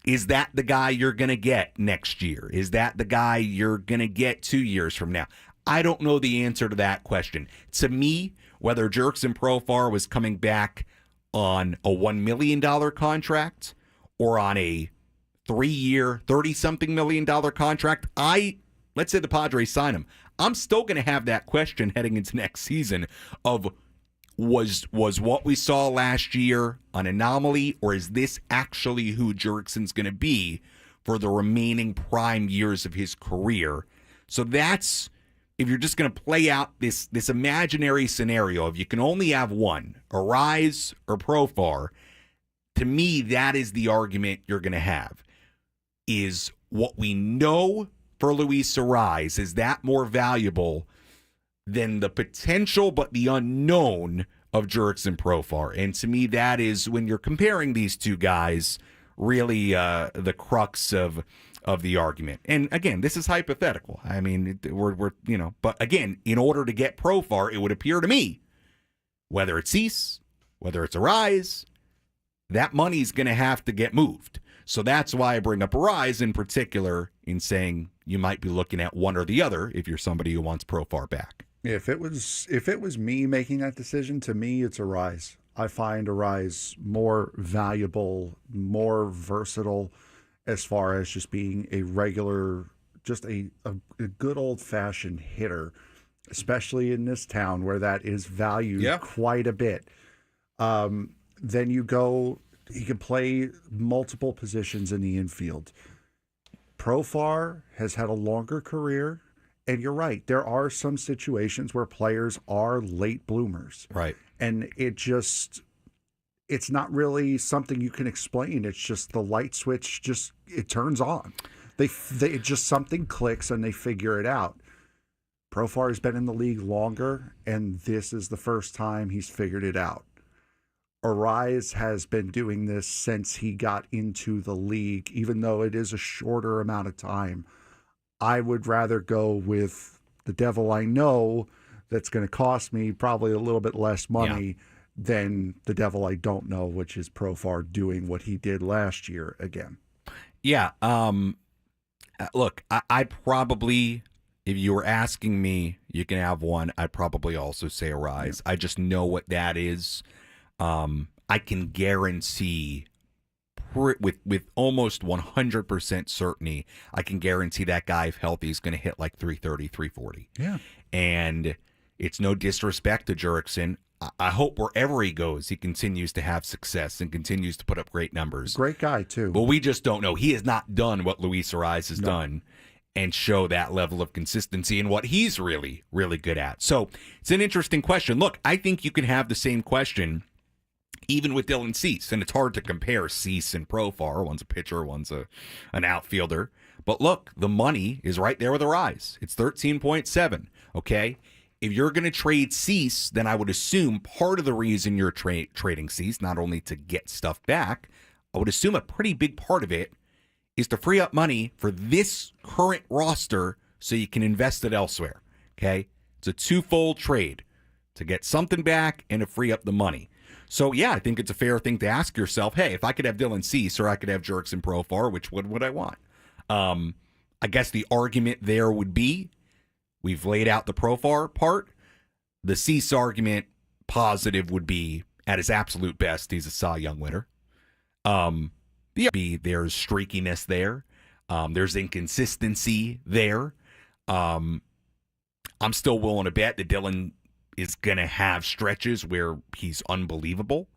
Is that the guy you're going to get next year? Is that the guy you're going to get 2 years from now? I don't know the answer to that question. To me, whether Jurickson Profar was coming back on a $1 million contract or on a 3-year, $30-something million contract, let's say the Padres sign him, I'm still going to have that question heading into next season of, was what we saw last year an anomaly, or is this actually who Jurickson's going to be for the remaining prime years of his career. So that's, if you're just going to play out this imaginary scenario of you can only have one, Arise or Profar, to me, that is the argument you're going to have. Is what we know for Luis Arise, is that more valuable than the potential but the unknown of Jurickson Profar? And to me, that is, when you're comparing these two guys, really the crux of the argument. And again, this is hypothetical. I mean, we're but again, in order to get Profar, it would appear to me, whether it's Cease, whether it's Arise, that money's going to have to get moved. So that's why I bring up Arise in particular in saying you might be looking at one or the other if you're somebody who wants Profar back. If it was me making that decision, to me, it's Arise. I find Arise more valuable, more versatile as far as just being a regular, just a good old-fashioned hitter, especially in this town where that is valued quite a bit. Then you go, he can play multiple positions in the infield. Profar has had a longer career, and you're right. There are some situations where players are late bloomers. Right. And it's not really something you can explain. It's just the light switch, it turns on. It just something clicks and they figure it out. Profar has been in the league longer, and this is the first time he's figured it out. Arise has been doing this since he got into the league, even though it is a shorter amount of time. I would rather go with the devil I know that's going to cost me probably a little bit less money than the devil I don't know, which is Profar doing what he did last year again. Yeah. Look, I probably, if you were asking me, you can have one, I'd probably also say Arise. I just know what that is. I can guarantee with almost 100% certainty, I can guarantee that guy, if healthy, is going to hit like 330, 340. Yeah. And it's no disrespect to Jurickson. I hope wherever he goes, he continues to have success and continues to put up great numbers. Great guy, too. But we just don't know. He has not done what Luis Arise has done and show that level of consistency in what he's really, really good at. So it's an interesting question. Look, I think you can have the same question even with Dylan Cease, and it's hard to compare Cease and Profar. One's a pitcher, one's an outfielder. But look, the money is right there with Arise. It's 13.7, okay? If you're going to trade Cease, then I would assume part of the reason you're trading Cease, not only to get stuff back, I would assume a pretty big part of it is to free up money for this current roster so you can invest it elsewhere, okay? It's a twofold trade, to get something back and to free up the money. So, yeah, I think it's a fair thing to ask yourself, hey, if I could have Dylan Cease or I could have Jurickson Profar, which one would I want? I guess the argument there would be, we've laid out the Profar part. The Cease argument, positive, would be, at his absolute best, he's a Cy Young winner. There's streakiness there. There's inconsistency there. I'm still willing to bet that Dylan is going to have stretches where he's unbelievable.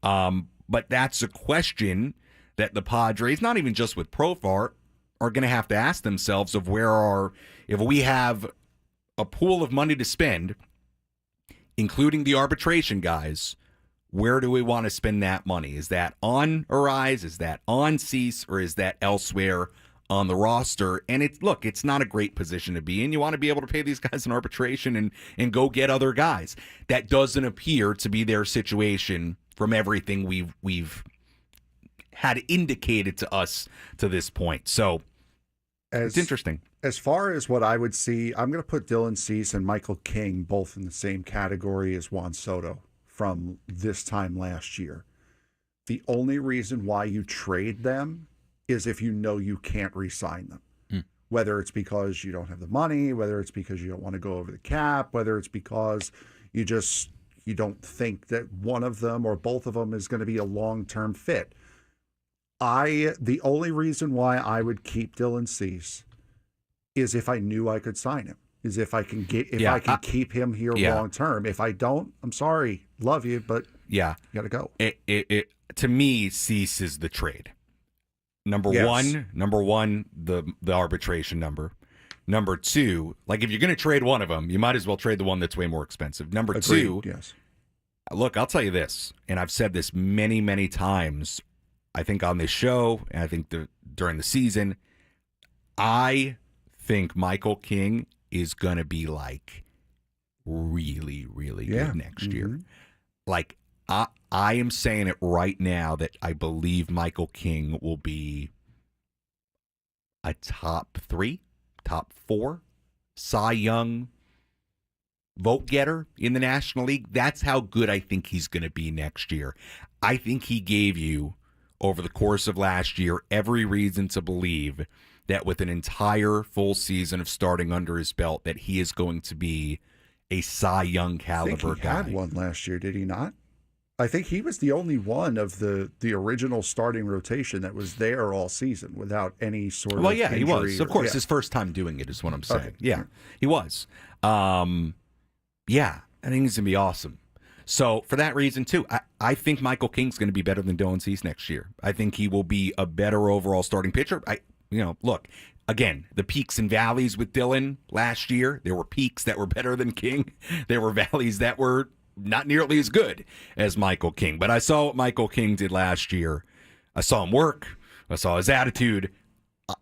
But that's a question that the Padres, not even just with Profar, are going to have to ask themselves of if we have a pool of money to spend, including the arbitration guys, where do we want to spend that money? Is that on Arise? Is that on Cease? Or is that elsewhere on the roster? And it's not a great position to be in. You want to be able to pay these guys in arbitration and go get other guys. That doesn't appear to be their situation from everything we've had indicated to us to this point. So it's interesting. As far as what I would see, I'm going to put Dylan Cease and Michael King both in the same category as Juan Soto from this time last year. The only reason why you trade them is if you know you can't re-sign them. Whether it's because you don't have the money, whether it's because you don't want to go over the cap, whether it's because you don't think that one of them or both of them is going to be a long-term fit. The only reason why I would keep Dylan Cease is if I knew I could sign him, is if I can keep him here long-term. If I don't, I'm sorry, love you, but you got to go. To me, Cease is the trade. Number Yes. one, the arbitration number. Number two, like if you're going to trade one of them, you might as well trade the one that's way more expensive. Number Agreed. two, Yes. look, I'll tell you this, and I've said this many, many times, I think on this show, and I think during the season, I think Michael King is going to be like really, really good next year. Like, I am saying it right now that I believe Michael King will be a top 3, top 4 Cy Young vote getter in the National League. That's how good I think he's going to be next year. I think he gave you, over the course of last year, every reason to believe that with an entire full season of starting under his belt, that he is going to be a Cy Young caliber I think he guy. had one last year, did he not? I think he was the only one of the original starting rotation that was there all season without any sort of Well, yeah, he was. Of course, yeah. his first time doing it is what I'm saying. Okay. Yeah, he was. Yeah, I think he's going to be awesome. So for that reason, too, I think Michael King's going to be better than Dylan Cease next year. I think he will be a better overall starting pitcher. Look, again, the peaks and valleys with Dylan last year, there were peaks that were better than King. There were valleys that were not nearly as good as Michael King. But I saw what Michael King did last year. I saw him work. I saw his attitude.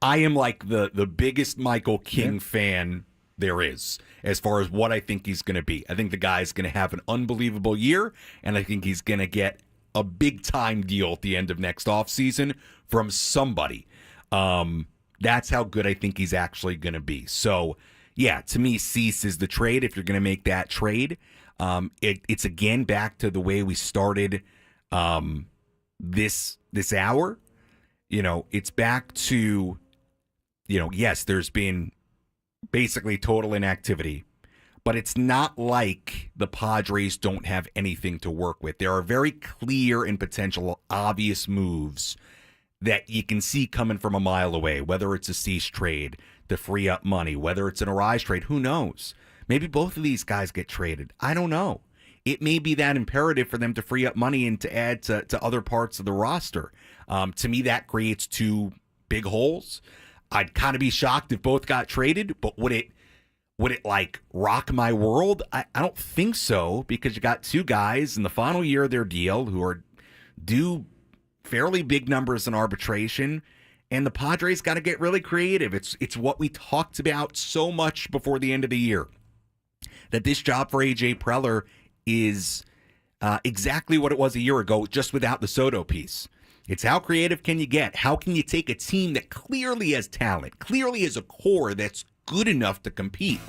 I am like the biggest Michael King fan there is as far as what I think he's going to be. I think the guy's going to have an unbelievable year, and I think he's going to get a big-time deal at the end of next offseason from somebody. That's how good I think he's actually going to be. So, yeah, to me, Cease is the trade if you're going to make that trade. It's again back to the way we started this hour. It's back to, yes, there's been basically total inactivity, but it's not like the Padres don't have anything to work with. There are very clear and potential obvious moves that you can see coming from a mile away, whether it's a Cease trade to free up money, whether it's an Arise trade, who knows? Maybe both of these guys get traded. I don't know. It may be that imperative for them to free up money and to add to other parts of the roster. To me, that creates 2 big holes. I'd kind of be shocked if both got traded, but would it like rock my world? I don't think so, because you got 2 guys in the final year of their deal who are due fairly big numbers in arbitration, and the Padres got to get really creative. It's what we talked about so much before the end of the year, that this job for AJ Preller is exactly what it was a year ago, just without the Soto piece. It's how creative can you get? How can you take a team that clearly has talent, clearly has a core that's good enough to compete?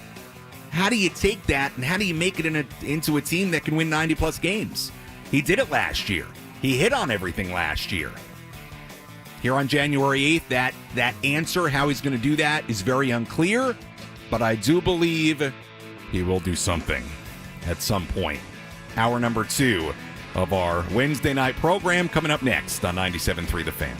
How do you take that and how do you make it into a team that can win 90-plus games? He did it last year. He hit on everything last year. Here on January 8th, that answer, how he's going to do that, is very unclear, but I do believe he will do something at some point. Hour number 2 of our Wednesday night program coming up next on 97.3 The Fan.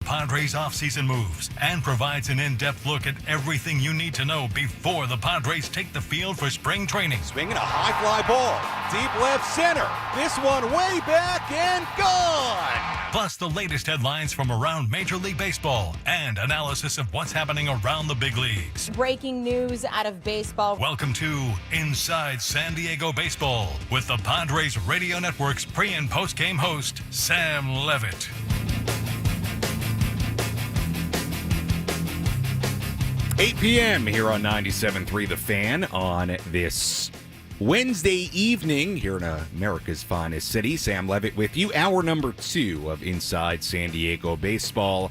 Padres offseason moves and provides an in-depth look at everything you need to know before the Padres take the field for spring training. Swinging a high fly ball. Deep left center. This one way back and gone. Plus the latest headlines from around Major League Baseball and analysis of what's happening around the big leagues. Breaking news out of baseball. Welcome to Inside San Diego Baseball with the Padres Radio Network's pre- and post-game host, Sam Levitt. $8 p.m. here on 97.3 The Fan on this Wednesday evening here in America's finest city. Sam Levitt with you. Hour number 2 of Inside San Diego Baseball.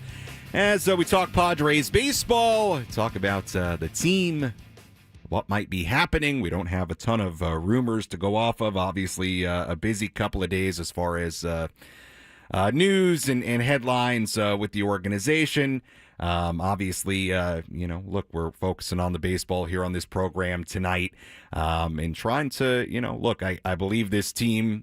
As we talk Padres baseball, talk about the team, what might be happening. We don't have a ton of rumors to go off of. Obviously, a busy couple of days as far as news and headlines with the organization. Obviously, look, we're focusing on the baseball here on this program tonight and trying to, look, I believe this team,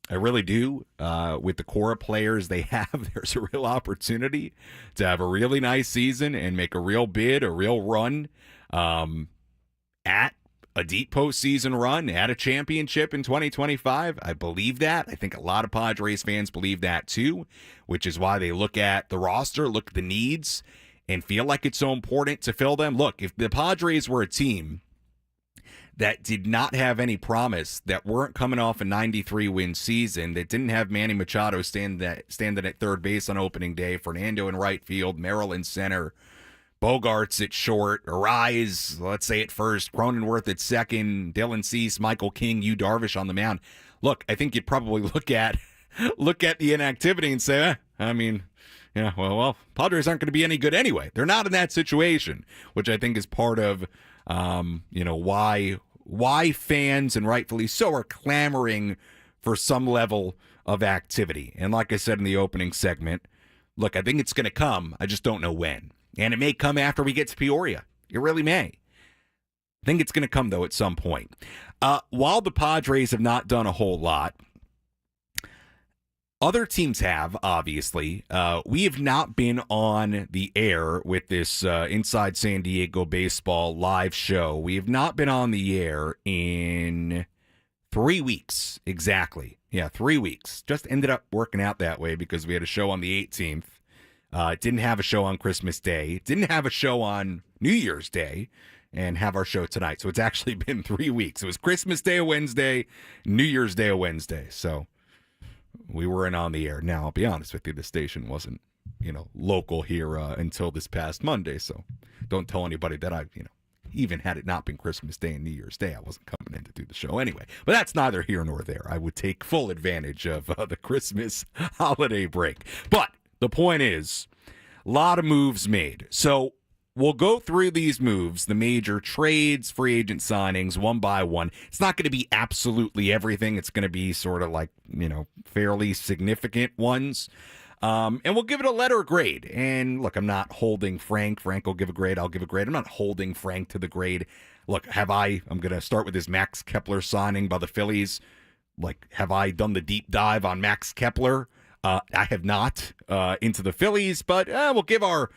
I really do, with the core of players they have, there's a real opportunity to have a really nice season and make a real bid, a real run at a deep postseason run, at a championship in 2025. I believe that. I think a lot of Padres fans believe that too, which is why they look at the roster, look at the needs, and feel like it's so important to fill them. Look, if the Padres were a team that did not have any promise, that weren't coming off a 93-win season, that didn't have Manny Machado standing at third base on opening day, Fernando in right field, Merrill in center, Bogarts at short, Arise, let's say at first, Cronenworth at second, Dylan Cease, Michael King, Yu Darvish on the mound. Look, I think you'd probably look at the inactivity and say, well, Padres aren't going to be any good anyway. They're not in that situation, which I think is part of, why fans, and rightfully so, are clamoring for some level of activity. And like I said in the opening segment, look, I think it's going to come. I just don't know when. And it may come after we get to Peoria. It really may. I think it's going to come, though, at some point. While the Padres have not done a whole lot, other teams have, obviously. We have not been on the air with this Inside San Diego Baseball live show. We have not been on the air in 3 weeks, exactly. Yeah, 3 weeks. Just ended up working out that way because we had a show on the 18th. Didn't have a show on Christmas Day. Didn't have a show on New Year's Day. And have our show tonight. So it's actually been 3 weeks. It was Christmas Day a Wednesday, New Year's Day a Wednesday. So we weren't on the air. Now, I'll be honest with you, the station wasn't, local here until this past Monday. So don't tell anybody that I've, even had it not been Christmas Day and New Year's Day, I wasn't coming in to do the show anyway. But that's neither here nor there. I would take full advantage of the Christmas holiday break. But the point is, a lot of moves made. So we'll go through these moves, the major trades, free agent signings, one by one. It's not going to be absolutely everything. It's going to be sort of like, fairly significant ones. And we'll give it a letter grade. And look, I'm not holding Frank. Frank will give a grade. I'll give a grade. I'm not holding Frank to the grade. Look, I'm going to start with this Max Kepler signing by the Phillies. Like, have I done the deep dive on Max Kepler? I have not into the Phillies, but we'll give our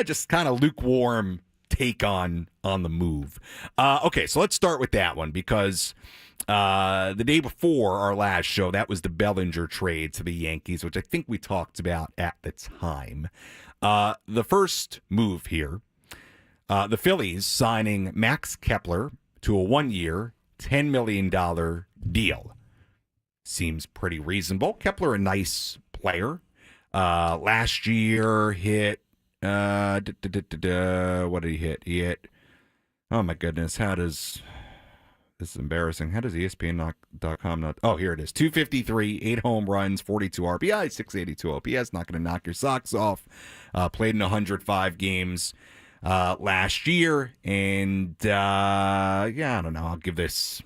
just kind of lukewarm take on the move. Okay, so let's start with that one because the day before our last show, that was the Bellinger trade to the Yankees, which I think we talked about at the time. The first move here, the Phillies signing Max Kepler to a 1-year, $10 million deal. Seems pretty reasonable. Kepler, a nice player. Last year hit, what did he hit? He hit, oh my goodness, this is embarrassing. How does ESPN.com not, oh, here it is. 253, 8 home runs, 42 RBI, 682 OPS. Not going to knock your socks off. Played in 105 games last year. And, I don't know. I'll give this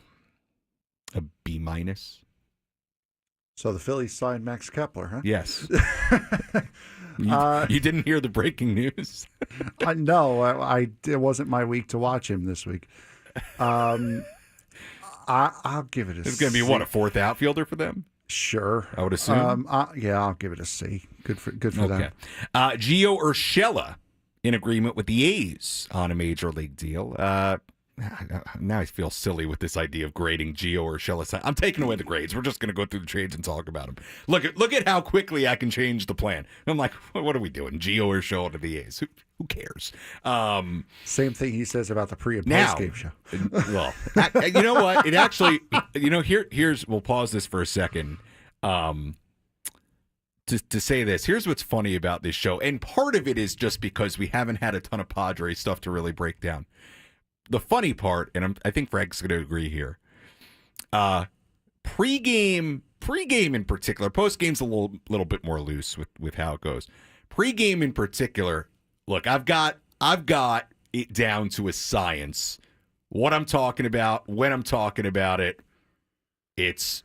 a B-. So the Phillies signed Max Kepler, huh? Yes. You didn't hear the breaking news? No, it wasn't my week to watch him this week. I'll give it a It's going to be, what, a fourth outfielder for them? Sure. I would assume. Yeah, I'll give it a C. Good for them. Gio Urshela in agreement with the A's on a major league deal. Now I feel silly with this idea of grading Gio Urshela. I'm taking away the grades. We're just going to go through the trades and talk about them. Look at how quickly I can change the plan. I'm like, what are we doing? Gio Urshela to the A's. Who cares? Same thing he says about the pre and post game show. Well, you know what? It actually, here's. We'll pause this for a second. To say this, here's what's funny about this show, and part of it is just because we haven't had a ton of Padres stuff to really break down. The funny part, and I think Frank's going to agree here. Pre-game in particular, post-game's a little bit more loose with how it goes. Pre-game in particular, look, I've got it down to a science. What I'm talking about, when I'm talking about it, it's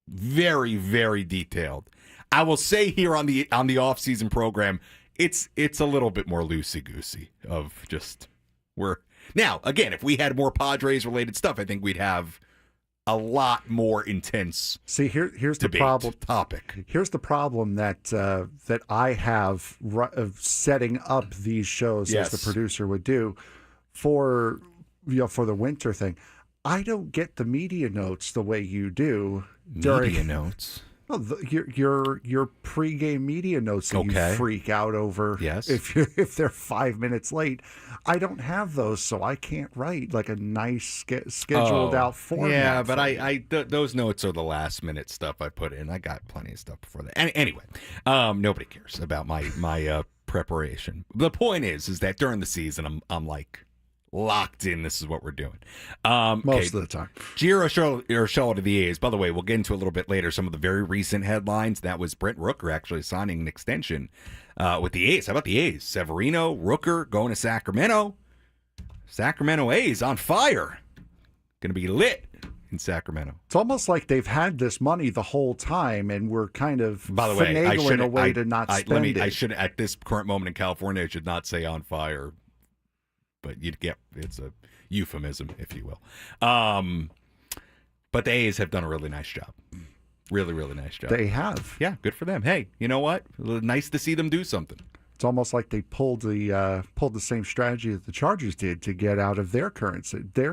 very, very detailed. I will say here on the off-season program, it's a little bit more loosey-goosey of just now, again, if we had more Padres-related stuff, I think we'd have a lot more intense. See, here's the problem. Topic. Here's the problem that I have of setting up these shows as the producer would do for the winter thing. I don't get the media notes the way you do. Media notes. Well, your pregame media notes that you freak out over. Yes. If they're 5 minutes late, I don't have those, so I can't write like a nice scheduled out format. Yeah, but those notes are the last minute stuff I put in. I got plenty of stuff before that. Anyway, nobody cares about my preparation. The point is that during the season, I'm like locked in. This is what we're doing. Most of the time. Gio Urshela to the A's. By the way, we'll get into a little bit later some of the very recent headlines. That was Brent Rooker actually signing an extension with the A's. How about the A's? Severino, Rooker going to Sacramento. Sacramento A's on fire. Going to be lit in Sacramento. It's almost like they've had this money the whole time, and we're kind of by the way, finagling a way to not spend it. I should, at this current moment in California, I should not say on fire. But you'd get it's a euphemism, if you will. But the A's have done a really nice job. Really, really nice job. They have. Yeah, good for them. Hey, you know what? Nice to see them do something. It's almost like they pulled the same strategy that the Chargers did to get out of their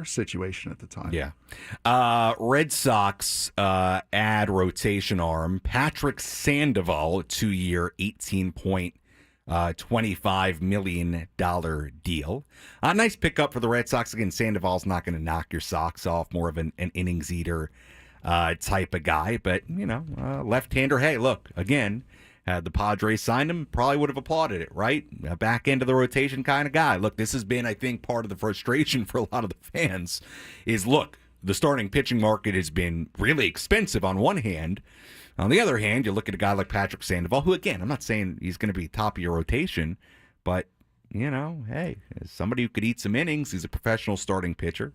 situation at the time. Yeah. Red Sox add rotation arm Patrick Sandoval, 2-year, $18.25 million deal. A nice pickup for the Red Sox. Again, Sandoval's not going to knock your socks off. More of an innings eater type of guy. But, left-hander. Hey, look, again, had the Padres signed him, probably would have applauded it, right? A back end of the rotation kind of guy. Look, this has been, I think, part of the frustration for a lot of the fans is, look, the starting pitching market has been really expensive on one hand. On the other hand, you look at a guy like Patrick Sandoval, who, again, I'm not saying he's going to be top of your rotation, but, hey, as somebody who could eat some innings, he's a professional starting pitcher.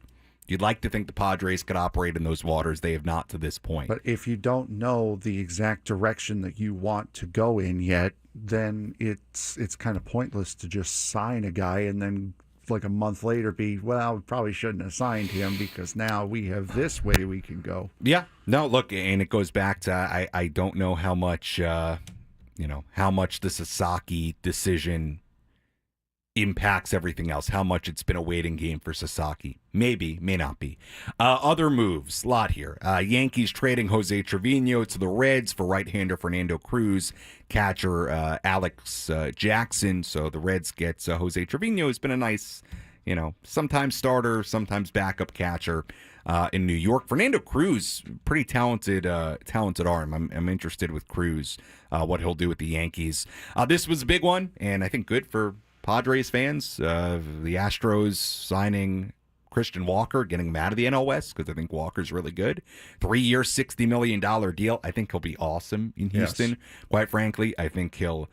You'd like to think the Padres could operate in those waters. They have not to this point. But if you don't know the exact direction that you want to go in yet, then it's kind of pointless to just sign a guy and then like a month later we probably shouldn't have signed him because now we have this way we can go. Yeah. No, look, and it goes back to I don't know how much the Sasaki decision impacts everything else, how much it's been a waiting game for Sasaki. Maybe, may not be. Other moves, a lot here. Yankees trading Jose Trevino to the Reds for right-hander Fernando Cruz, catcher Alex Jackson. So the Reds get Jose Trevino, who's been a nice, sometimes starter, sometimes backup catcher in New York. Fernando Cruz, pretty talented arm. I'm interested with Cruz, what he'll do with the Yankees. This was a big one, and I think good for Padres fans. The Astros signing Christian Walker, getting him out of the NL West because I think Walker's really good. 3-year, $60 million deal. I think he'll be awesome in Houston. Yes. Quite frankly, I think he'll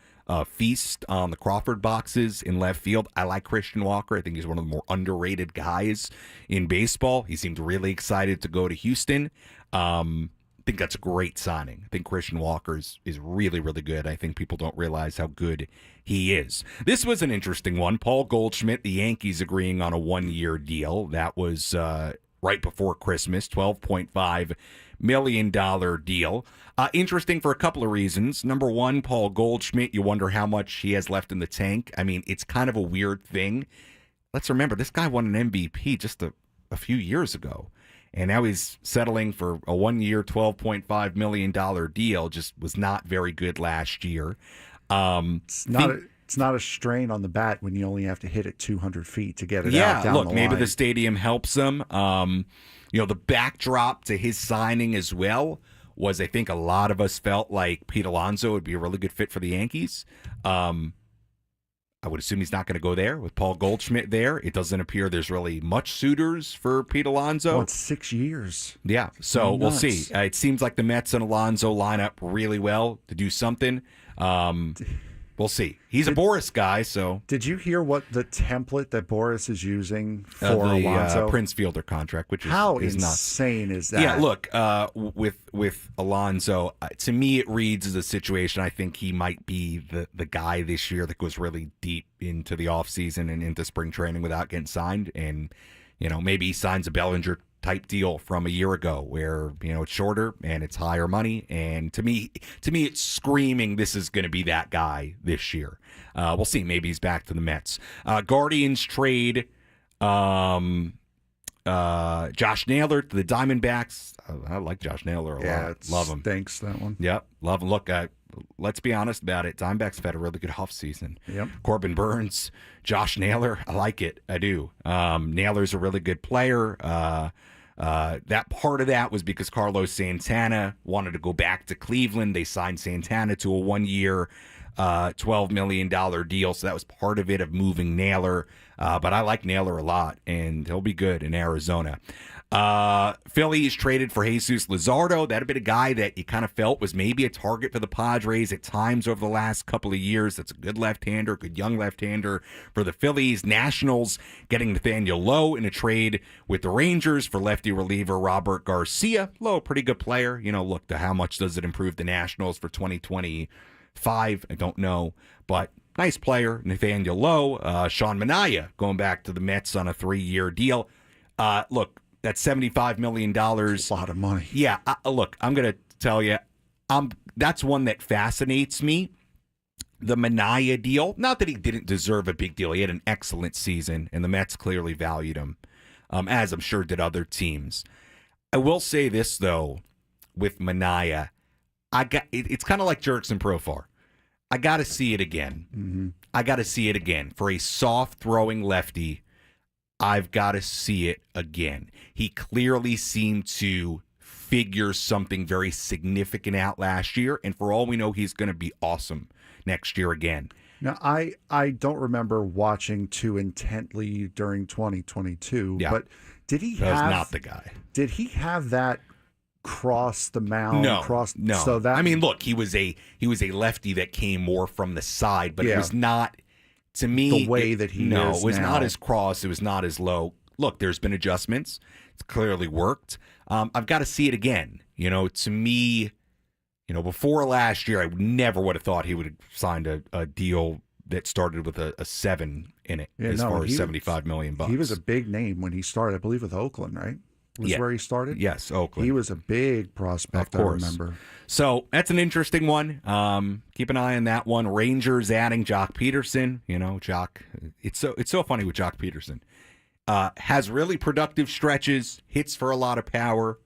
feast on the Crawford boxes in left field. I like Christian Walker. I think he's one of the more underrated guys in baseball. He seemed really excited to go to Houston. I think that's a great signing. I think Christian Walker is really, really good. I think people don't realize how good he is. This was an interesting one. Paul Goldschmidt, the Yankees agreeing on a 1-year deal. That was right before Christmas, $12.5 million deal. Interesting for a couple of reasons. Number one, Paul Goldschmidt, you wonder how much he has left in the tank. I mean, it's kind of a weird thing. Let's remember, this guy won an MVP just a few years ago. And now he's settling for a 1-year, $12.5 million deal. Just was not very good last year. It's not a strain on the bat when you only have to hit it 200 feet to get it out down the line. Maybe the stadium helps him. The backdrop to his signing as well was, I think a lot of us felt like Pete Alonso would be a really good fit for the Yankees. I would assume he's not going to go there with Paul Goldschmidt there. It doesn't appear there's really much suitors for Pete Alonso. Well, it's 6 years. Yeah, so we'll see. It seems like the Mets and Alonso line up really well to do something. We'll see. He's a Boris guy, so. Did you hear what the template that Boris is using for the Alonso? Prince Fielder contract, which is how is insane nuts. is that? Yeah, look, with Alonso, to me it reads as a situation. I think he might be the guy this year that goes really deep into the offseason and into spring training without getting signed, and maybe he signs a Bellinger type deal from a year ago where it's shorter and it's higher money, and to me it's screaming this is going to be that guy this year. We'll see. Maybe he's back to the Mets. Guardians trade Josh Naylor to the Diamondbacks. I like Josh Naylor a lot. Love him. Thanks, that one. Yep, love him. Look, let's be honest about it. Diamondbacks have had a really good offseason. Yep. Corbin Burns, Josh Naylor, I like it. I do. Naylor's a really good player. That part of that was because Carlos Santana wanted to go back to Cleveland. They signed Santana to a 1-year, $12 million deal. So that was part of it, of moving Naylor. But I like Naylor a lot, and he'll be good in Arizona. Phillies traded for Jesus Luzardo. That had been a guy that you kind of felt was maybe a target for the Padres at times over the last couple of years. That's a good left-hander, good young left-hander for the Phillies. Nationals getting Nathaniel Lowe in a trade with the Rangers for lefty reliever Robert Garcia. Lowe, pretty good player. Look, how much does it improve the Nationals for 2025? I don't know, but nice player, Nathaniel Lowe. Sean Manaea going back to the Mets on a 3-year deal. Look, that's $75 million. That's a lot of money. Yeah, look, I'm going to tell you, that's one that fascinates me. The Manaea deal, not that he didn't deserve a big deal. He had an excellent season, and the Mets clearly valued him, as I'm sure did other teams. I will say this, though, with Manaea, it's kind of like Jurickson Profar. I got to see it again. Mm-hmm. I got to see it again. For a soft-throwing lefty, I've got to see it again. He clearly seemed to figure something very significant out last year, and for all we know, he's going to be awesome next year again. Now, I don't remember watching too intently during 2022, but did he that was not the guy. Did he have that cross the mound? No. So that, I mean, look, he was a lefty that came more from the side, but it was not. To me, the way that he is it was now. not as cross. It was not as low. Look, there's been adjustments. It's clearly worked. I've got to see it again. To me, before last year, I never would have thought he would have signed a deal that started with a 7 in it, as far as $75 million. He was a big name when he started, I believe, with Oakland, right? Was where he started? Yes, Oakland. He was a big prospect, of course. I remember. So that's an interesting one. Keep an eye on that one. Rangers adding Jock Peterson. Jock. It's so funny with Jock Peterson. Has really productive stretches, hits for a lot of power.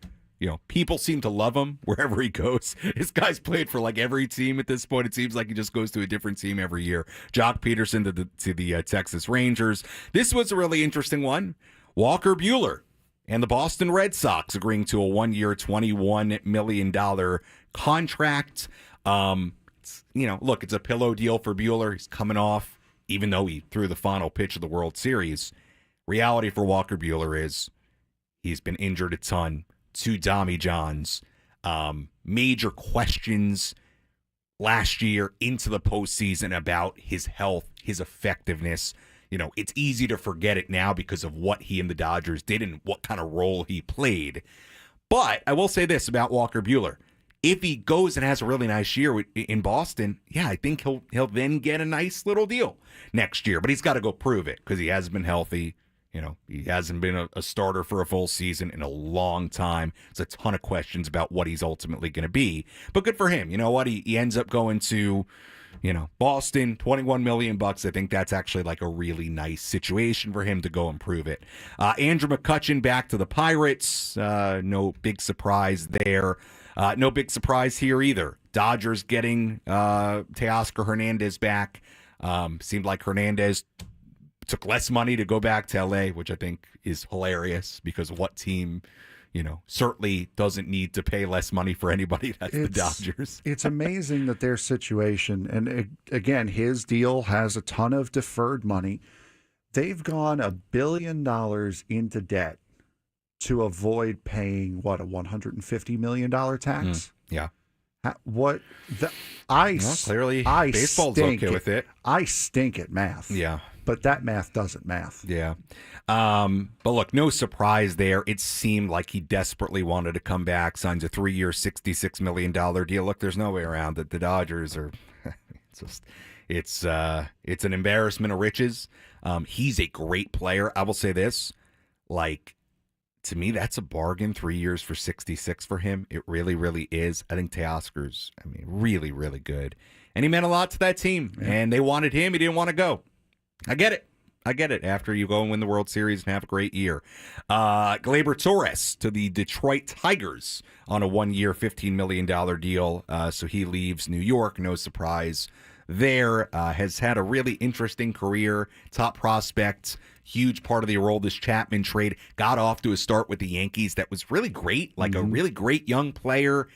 People seem to love him wherever he goes. This guy's played for like every team at this point. It seems like he just goes to a different team every year. Jock Peterson to the Texas Rangers. This was a really interesting one. Walker Buehler and the Boston Red Sox agreeing to a 1-year, $21 million contract. Look, it's a pillow deal for Buehler. He's coming off, even though he threw the final pitch of the World Series. Reality for Walker Buehler is he's been injured a ton. 2 Tommy Johns. Major questions last year into the postseason about his health, his effectiveness. It's easy to forget it now because of what he and the Dodgers did and what kind of role he played. But I will say this about Walker Buehler. If he goes and has a really nice year in Boston, I think he'll then get a nice little deal next year. But he's got to go prove it because he hasn't been healthy. He hasn't been a starter for a full season in a long time. There's a ton of questions about what he's ultimately going to be. But good for him. You know what? He ends up going to, Boston, $21 million. I think that's actually like a really nice situation for him to go improve it. Andrew McCutchen back to the Pirates. No big surprise there. No big surprise here either. Dodgers getting Teoscar Hernandez back. Seemed like Hernandez took less money to go back to LA, which I think is hilarious because what team, certainly doesn't need to pay less money for anybody. That's the Dodgers. It's amazing that their situation, and again, his deal has a ton of deferred money. They've gone $1 billion into debt to avoid paying, a $150 million tax? Yeah. Clearly, baseball's okay with it. I stink at math. Yeah. But that math doesn't math. Yeah. But look, no surprise there. It seemed like he desperately wanted to come back, signs a 3-year, $66 million deal. Look, there's no way around it. The Dodgers are it's an embarrassment of riches. He's a great player. I will say this, to me, that's a bargain. 3 years for 66 for him. It really, really is. I think Teoscar's, really, really good. And he meant a lot to that team. Yeah. And they wanted him. He didn't want to go. I get it. After you go and win the World Series and have a great year. Gleyber Torres to the Detroit Tigers on a 1-year, $15 million deal. So he leaves New York. No surprise there. Has had a really interesting career. Top prospect. Huge part of the Aroldis Chapman trade. Got off to a start with the Yankees that was really great. A really great young player.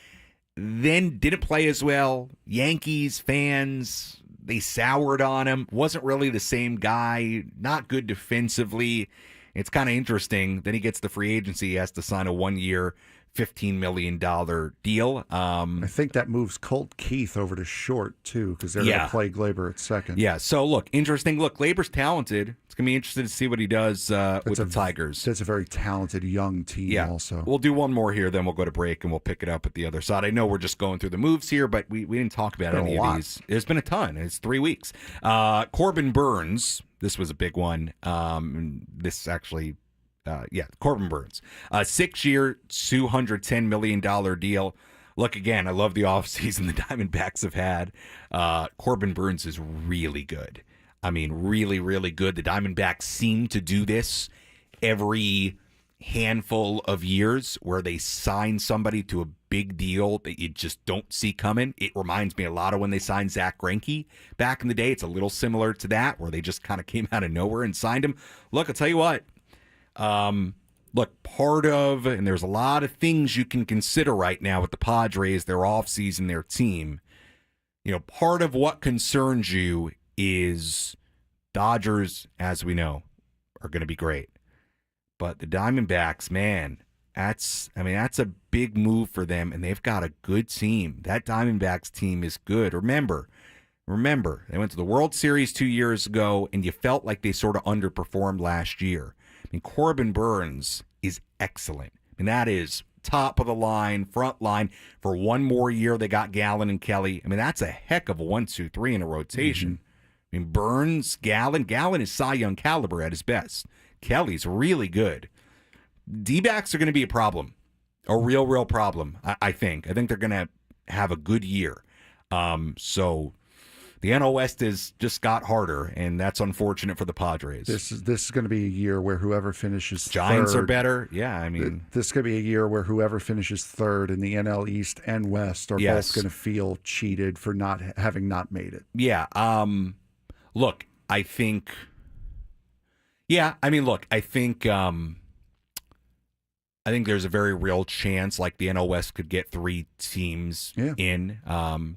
Then didn't play as well. Yankees fans, they soured on him. Wasn't really the same guy. Not good defensively. It's kind of interesting. Then he gets the free agency. He has to sign a 1-year, $15 million deal. I think that moves Colt Keith over to short, too, because they're going to play Gleyber at second. Yeah, so look, interesting. Look, Gleyber's talented. It's going to be interesting to see what he does with the Tigers. That's a very talented young team also. We'll do one more here, then we'll go to break, and we'll pick it up at the other side. I know we're just going through the moves here, but we didn't talk about any of these. There's been a ton. It's 3 weeks. Corbin Burns, this was a big one. This actually... Corbin Burns. 6-year, $210 million deal. Look, again, I love the offseason the Diamondbacks have had. Corbin Burns is really good. Really, really good. The Diamondbacks seem to do this every handful of years where they sign somebody to a big deal that you just don't see coming. It reminds me a lot of when they signed Zach Greinke back in the day. It's a little similar to that, where they just kind of came out of nowhere and signed him. Look, I'll tell you what. Part of, and there's a lot of things you can consider right now with the Padres, their offseason, their team. Part of what concerns you is Dodgers, as we know, are going to be great. But the Diamondbacks, man, that's a big move for them, and they've got a good team. That Diamondbacks team is good. Remember, they went to the World Series 2 years ago, and you felt like they sort of underperformed last year. Corbin Burns is excellent. That is top of the line, front line. For one more year, they got Gallen and Kelly. That's a heck of a 1, 2, 3 in a rotation. Burns, Gallen is Cy Young caliber at his best. Kelly's really good. D-backs are going to be a problem, a real problem, I think. I think they're going to have a good year. So the NL West has just got harder, and that's unfortunate for the Padres. This is going to be a year where whoever finishes Giants third, are better. Yeah, this is going to be a year where whoever finishes third in the NL East and West are both going to feel cheated for not having not made it. Yeah. Look, I think. Yeah, I think there's a very real chance like the NL West could get 3 teams in.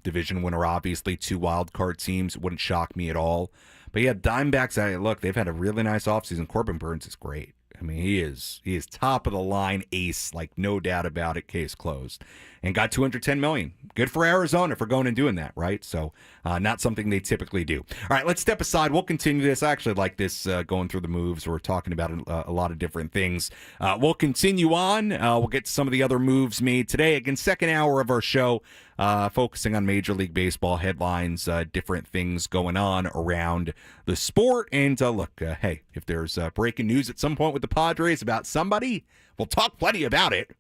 Division winner, obviously, 2 wild card teams. It wouldn't shock me at all. But yeah, Diamondbacks, look, they've had a really nice offseason. Corbin Burns is great. He is top of the line ace, no doubt about it, case closed. and got $210 million. Good for Arizona for going and doing that, right? So not something they typically do. All right, let's step aside. We'll continue this. I actually like this going through the moves. We're talking about a lot of different things. We'll continue on. We'll get to some of the other moves made today. Again, second hour of our show, focusing on Major League Baseball headlines, different things going on around the sport. And look, hey, if there's breaking news at some point with the Padres about somebody, we'll talk plenty about it.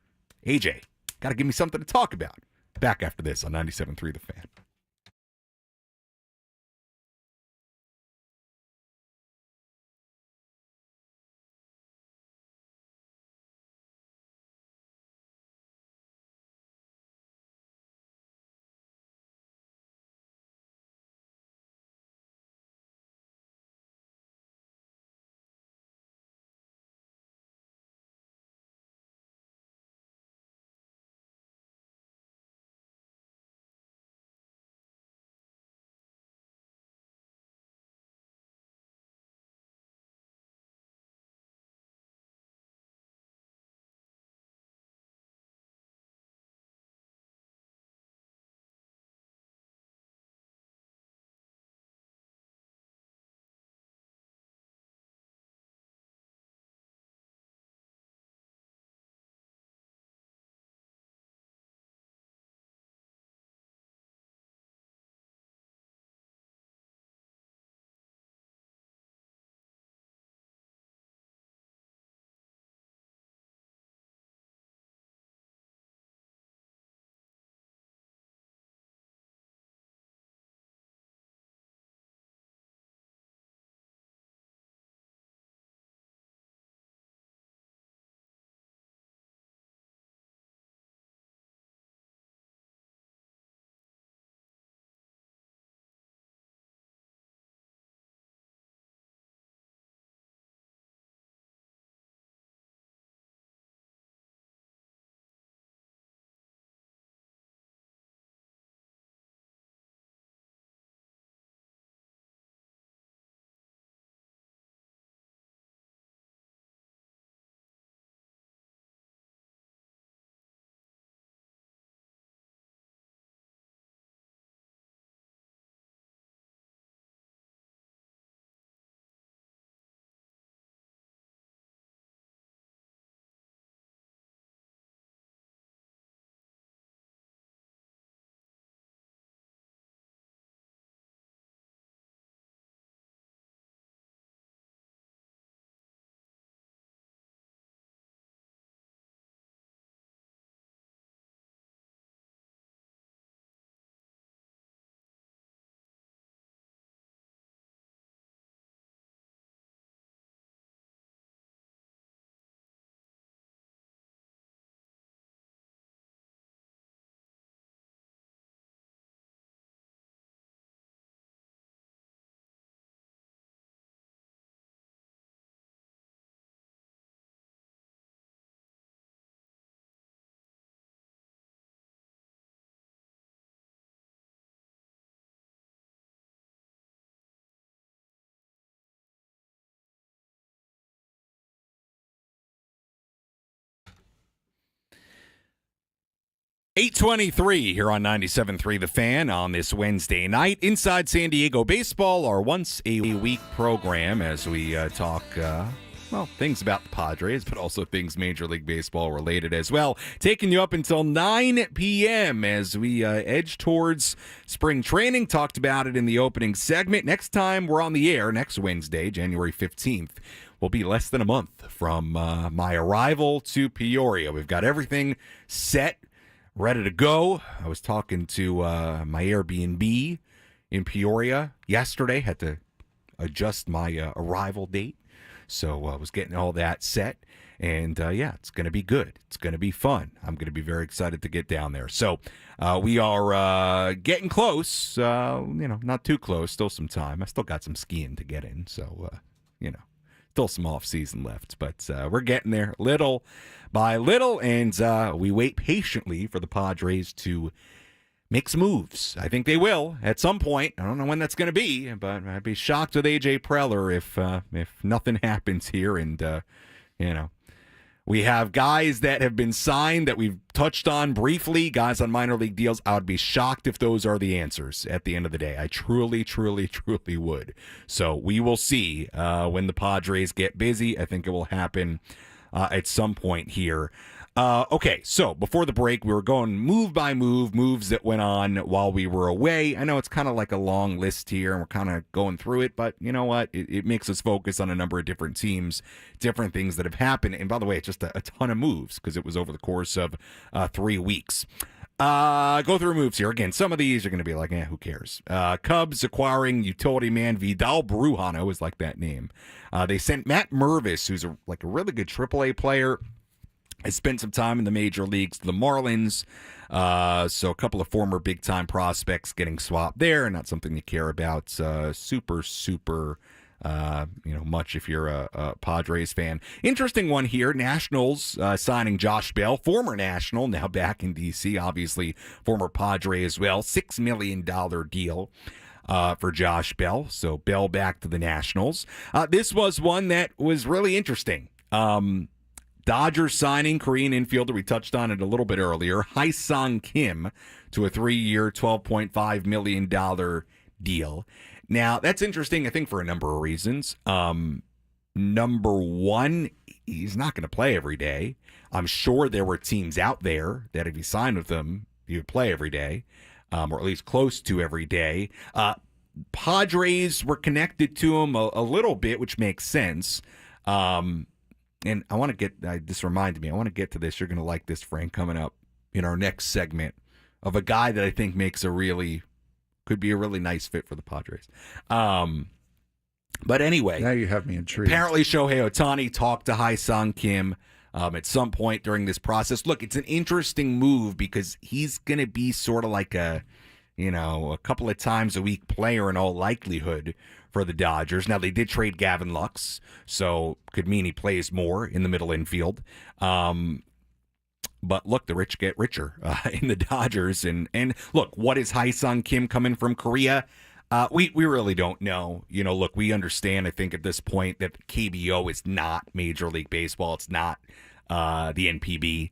AJ, got to give me something to talk about. Back after this on 97.3 The Fan. .823 here on 97.3 The Fan on this Wednesday night. Inside San Diego Baseball, our once-a-week program as we talk, things about the Padres, but also things Major League Baseball related as well. Taking you up until 9 p.m. as we edge towards spring training. Talked about it in the opening segment. Next time we're on the air, next Wednesday, January 15th, will be less than a month from my arrival to Peoria. We've got everything set, ready to go. I was talking to my Airbnb in Peoria yesterday. Had to adjust my arrival date. So I was getting all that set. And, it's going to be good. It's going to be fun. I'm going to be very excited to get down there. So we are getting close. Not too close. Still some time. I still got some skiing to get in. So, still some off season left. But we're getting there little by little, and we wait patiently for the Padres to make some moves. I think they will at some point. I don't know when that's going to be, but I'd be shocked with AJ Preller if nothing happens here, and We have guys that have been signed that we've touched on briefly, guys on minor league deals. I would be shocked if those are the answers at the end of the day. I truly, truly, truly would. So we will see when the Padres get busy. I think it will happen at some point here. Okay, so before the break, we were going move by move, moves that went on while we were away. I know it's kind of like a long list here, and we're kind of going through it, but you know what? It makes us focus on a number of different teams, different things that have happened. And by the way, it's just a ton of moves because it was over the course of 3 weeks. Go through moves here. Again, some of these are going to be like, who cares? Cubs acquiring utility man Vidal Brujano is like that name. They sent Matt Mervis, who's a really good AAA player. Has spent some time in the major leagues, the Marlins. So a couple of former big-time prospects getting swapped there. Not something you care about super much if you're a Padres fan. Interesting one here. Nationals signing Josh Bell, former National, now back in D.C., obviously former Padre as well. $6 million deal for Josh Bell. So Bell back to the Nationals. This was one that was really interesting. Dodgers signing Korean infielder, we touched on it a little bit earlier, Hae-Sung Kim to a 3-year, $12.5 million deal. Now, that's interesting, I think, for a number of reasons. Number one, he's not going to play every day. I'm sure there were teams out there that if you signed with them, you would play every day, or at least close to every day. Padres were connected to him a little bit, which makes sense. And I want to get, this reminded me, I want to get to this. You're going to like this, Frank, coming up in our next segment of a guy that I think could be a really nice fit for the Padres. But anyway. Now you have me intrigued. Apparently Shohei Ohtani talked to Hae-Sung Kim at some point during this process. Look, it's an interesting move because he's going to be sort of like a couple of times a week player in all likelihood for the Dodgers. Now, they did trade Gavin Lux, so could mean he plays more in the middle infield. But look, the rich get richer in the Dodgers. And look, what is Hae-Sung Kim coming from Korea? We really don't know. Look, we understand, I think, at this point that KBO is not Major League Baseball. It's not the NPB.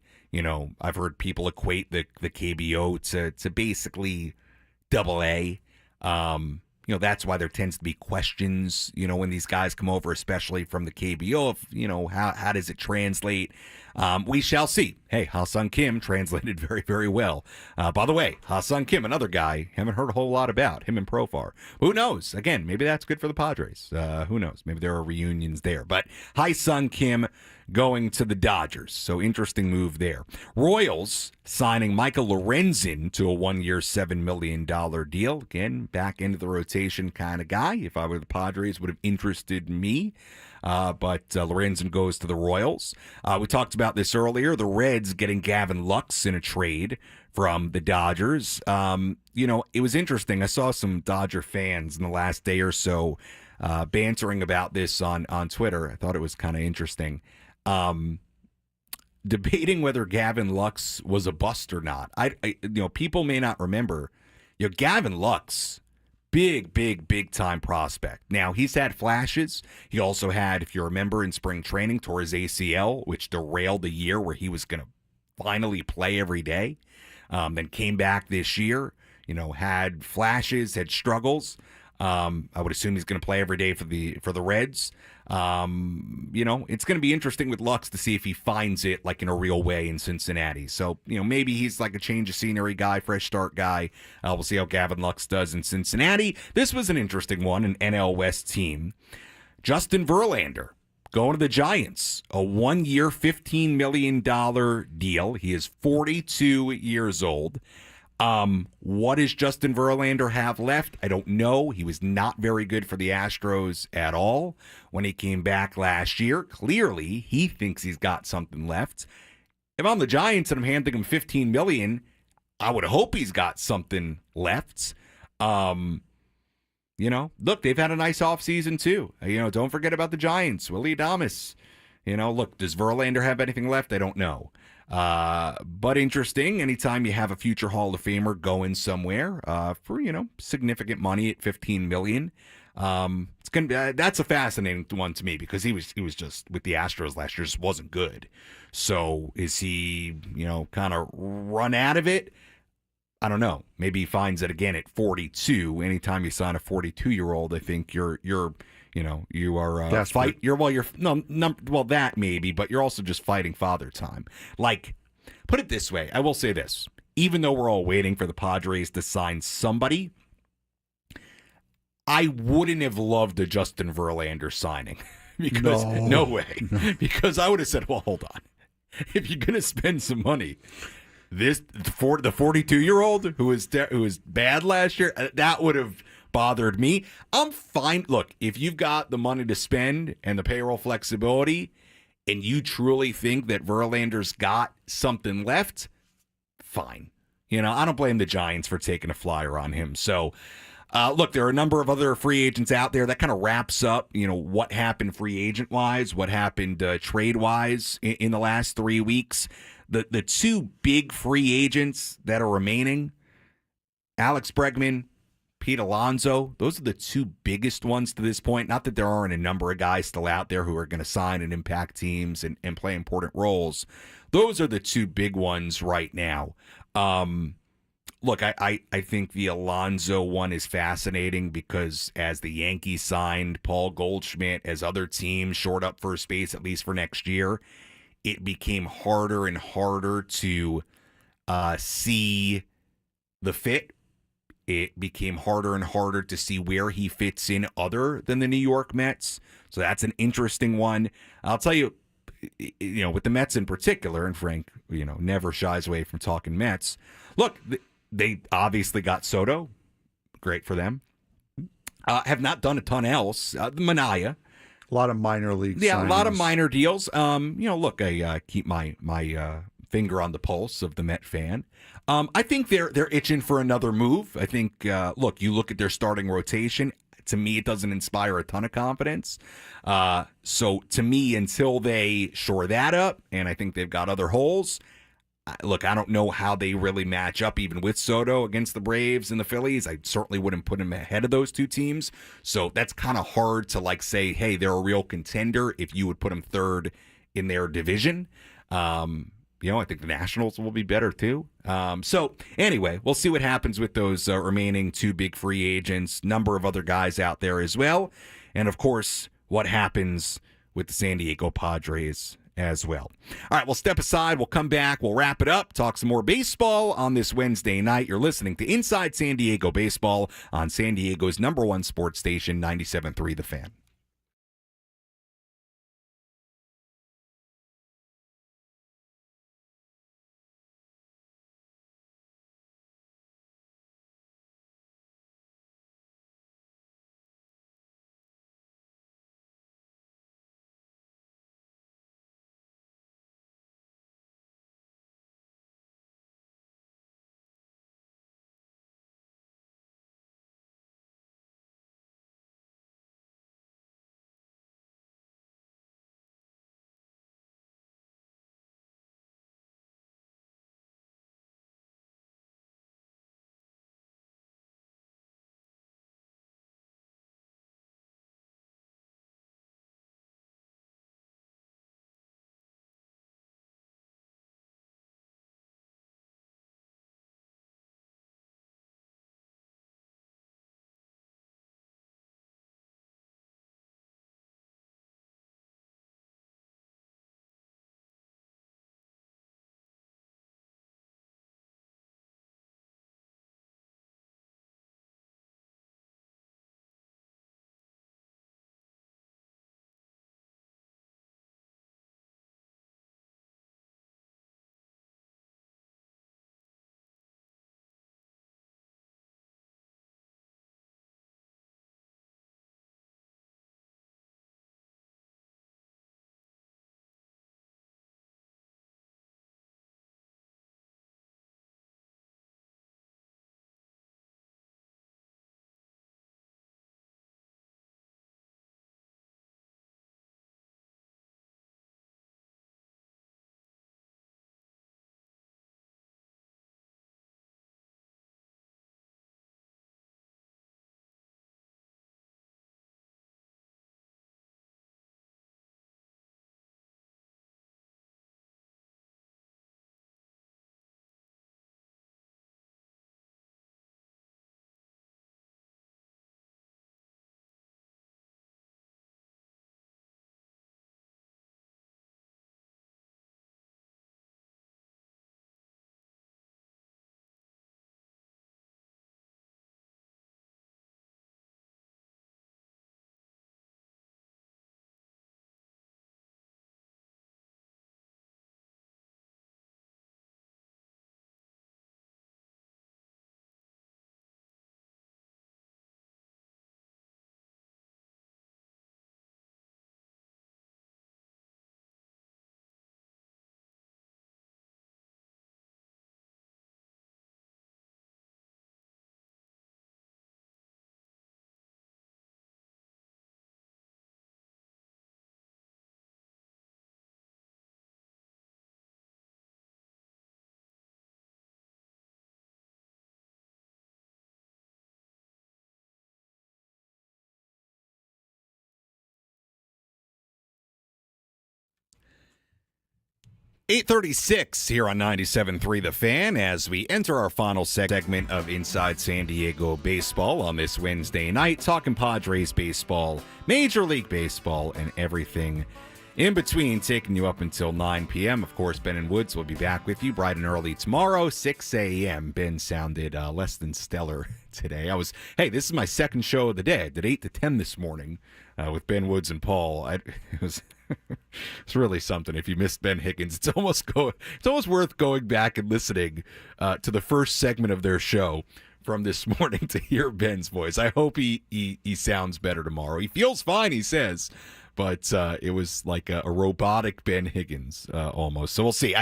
I've heard people equate the KBO to basically AA. That's why there tends to be questions, when these guys come over, especially from the KBO, of, how does it translate? We shall see. Hey, Hae-Sung Kim translated very, very well. By the way, Hae-Sung Kim, another guy, haven't heard a whole lot about him in Profar. Who knows? Again, maybe that's good for the Padres. Who knows? Maybe there are reunions there. But Hae-Sung Kim going to the Dodgers. So interesting move there. Royals signing Michael Lorenzen to a 1-year, $7 million deal. Again, back into the rotation kind of guy. If I were the Padres, would have interested me. But Lorenzen goes to the Royals. We talked about this earlier. The Reds getting Gavin Lux in a trade from the Dodgers. It was interesting. I saw some Dodger fans in the last day or so bantering about this on Twitter. I thought it was kind of interesting. Debating whether Gavin Lux was a bust or not. People may not remember. Gavin Lux, big time prospect. Now, he's had flashes. He also had, if you remember, in spring training, tore his ACL, which derailed the year where he was going to finally play every day. Then came back this year, had flashes, had struggles. I would assume he's going to play every day for the Reds. It's going to be interesting with Lux to see if he finds it like in a real way in Cincinnati. So, maybe he's like a change of scenery guy, fresh start guy. We'll see how Gavin Lux does in Cincinnati. This was an interesting one, an NL West team. Justin Verlander going to the Giants, a 1-year, $15 million deal. He is 42 years old. What does Justin Verlander have left? I don't know. He was not very good for the Astros at all when he came back last year. Clearly, he thinks he's got something left. If I'm the Giants and I'm handing him $15 million, I would hope he's got something left. Look, they've had a nice offseason too. Don't forget about the Giants. Willie Adames. Look, does Verlander have anything left? I don't know. But interesting. Anytime you have a future Hall of Famer going somewhere for significant money at $15 million, It's gonna be, that's a fascinating one to me because he was just with the Astros last year, just wasn't good. So is he, kind of run out of it? I don't know. Maybe he finds it again at 42. Anytime you sign a 42-year-old, I think you are Desperate. that maybe, but you're also just fighting father time. Like, put it this way, I will say this: even though we're all waiting for the Padres to sign somebody, I wouldn't have loved a Justin Verlander signing because no way, because I would have said, well, hold on, if you're gonna spend some money. The 42-year-old who was bad last year, that would have bothered me. I'm fine. Look, if you've got the money to spend and the payroll flexibility, and you truly think that Verlander's got something left, fine. I don't blame the Giants for taking a flyer on him. So, look, there are a number of other free agents out there. That kind of wraps up, what happened free agent-wise, what happened trade-wise in the last 3 weeks. The two big free agents that are remaining, Alex Bregman, Pete Alonso, those are the two biggest ones to this point. Not that there aren't a number of guys still out there who are going to sign and impact teams and play important roles. Those are the two big ones right now. Look, I think the Alonso one is fascinating because as the Yankees signed Paul Goldschmidt, as other teams shored up first base, at least for next year, it became harder and harder to see the fit. It became harder and harder to see where he fits in other than the New York Mets. So that's an interesting one. I'll tell you, with the Mets in particular, and Frank, never shies away from talking Mets. Look, they obviously got Soto. Great for them. Have not done a ton else. Manaea. A lot of minor league Yeah, signings. a lot of minor deals. Look, I keep my finger on the pulse of the Met fan. I think they're itching for another move. I think, look, you look at their starting rotation. To me, it doesn't inspire a ton of confidence. So to me, until they shore that up, and I think they've got other holes, look, I don't know how they really match up even with Soto against the Braves and the Phillies. I certainly wouldn't put him ahead of those two teams. So that's kind of hard to say, hey, they're a real contender if you would put them third in their division. I think the Nationals will be better too. So anyway, we'll see what happens with those remaining two big free agents, number of other guys out there as well. And of course, what happens with the San Diego Padres as well. All right, we'll step aside. We'll come back. We'll wrap it up. Talk some more baseball on this Wednesday night. You're listening to Inside San Diego Baseball on San Diego's #1 sports station, 97.3 The Fan. 8:36 here on 97.3 The Fan as we enter our final segment of Inside San Diego Baseball on this Wednesday night, talking Padres baseball, Major League Baseball, and everything in between, taking you up until 9 p.m. Of course, Ben and Woods will be back with you bright and early tomorrow, 6 a.m. Ben sounded less than stellar today. This is my second show of the day. I did 8 to 10 this morning with Ben Woods and Paul. It's really something. If you missed Ben Higgins, it's almost worth going back and listening to the first segment of their show from this morning to hear Ben's voice. I hope he sounds better tomorrow. He feels fine, he says, but it was like a robotic Ben Higgins almost. So we'll see.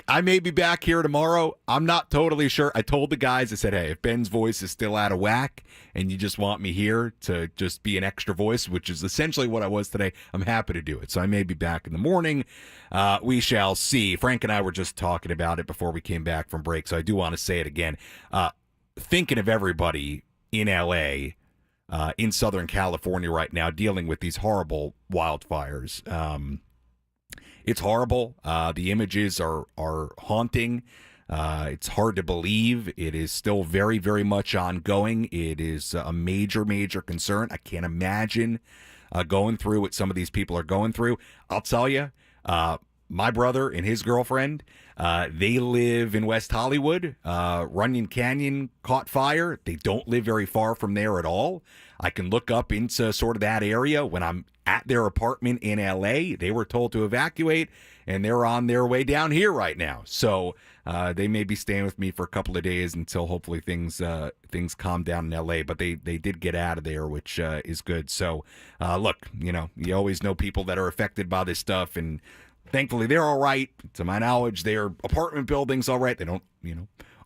I may be back here tomorrow. I'm not totally sure. I told the guys, I said, hey, if Ben's voice is still out of whack and you just want me here to just be an extra voice, which is essentially what I was today, I'm happy to do it. So I may be back in the morning. We shall see. Frank and I were just talking about it before we came back from break, so I do want to say it again. Thinking of everybody in L.A., in Southern California right now, dealing with these horrible wildfires. It's horrible. The images are haunting. It's hard to believe. It is still very, very much ongoing. It is a major, major concern. I can't imagine going through what some of these people are going through. I'll tell you, my brother and his girlfriend, they live in West Hollywood. Runyon Canyon caught fire. They don't live very far from there at all. I can look up into sort of that area when I'm at their apartment in L.A. They were told to evacuate, and they're on their way down here right now. So they may be staying with me for a couple of days until hopefully things calm down in L.A. But they did get out of there, which is good. So look, you always know people that are affected by this stuff, and thankfully they're all right. To my knowledge, their apartment building's all right. They don't,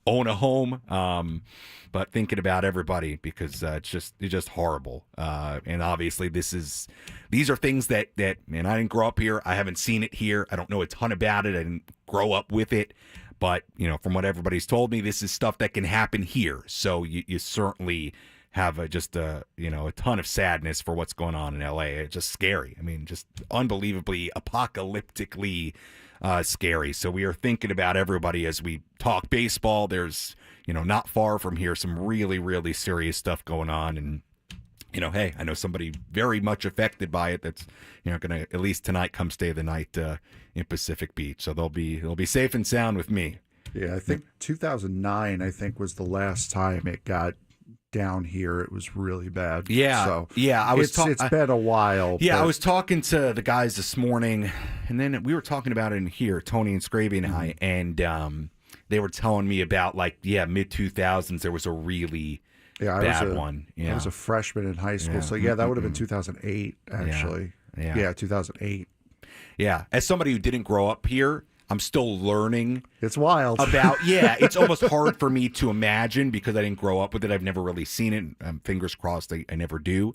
own a home. But thinking about everybody, because it's just horrible. And obviously these are things that, and I didn't grow up here. I haven't seen it here. I don't know a ton about it. I didn't grow up with it. But, from what everybody's told me, this is stuff that can happen here. So you certainly have a ton of sadness for what's going on in LA. It's just scary. I mean, just unbelievably apocalyptically scary. So we are thinking about everybody as we talk baseball. There's, not far from here, some really, really serious stuff going on. And, hey, I know somebody very much affected by it that's, going to at least tonight come stay the night in Pacific Beach. So they'll be safe and sound with me. Yeah, I think 2009, was the last time it got down here. It was really bad. Yeah. So yeah. It's been a while. Yeah. I was talking to the guys this morning, and then we were talking about it in here, Tony and Scravy and I, and they were telling me about mid 2000s, there was a really bad one. Yeah. I was a freshman in high school. Yeah. So that would have been 2008, actually. Yeah. 2008. Yeah. As somebody who didn't grow up here, I'm still learning. It's wild. It's almost hard for me to imagine because I didn't grow up with it. I've never really seen it. Fingers crossed I never do.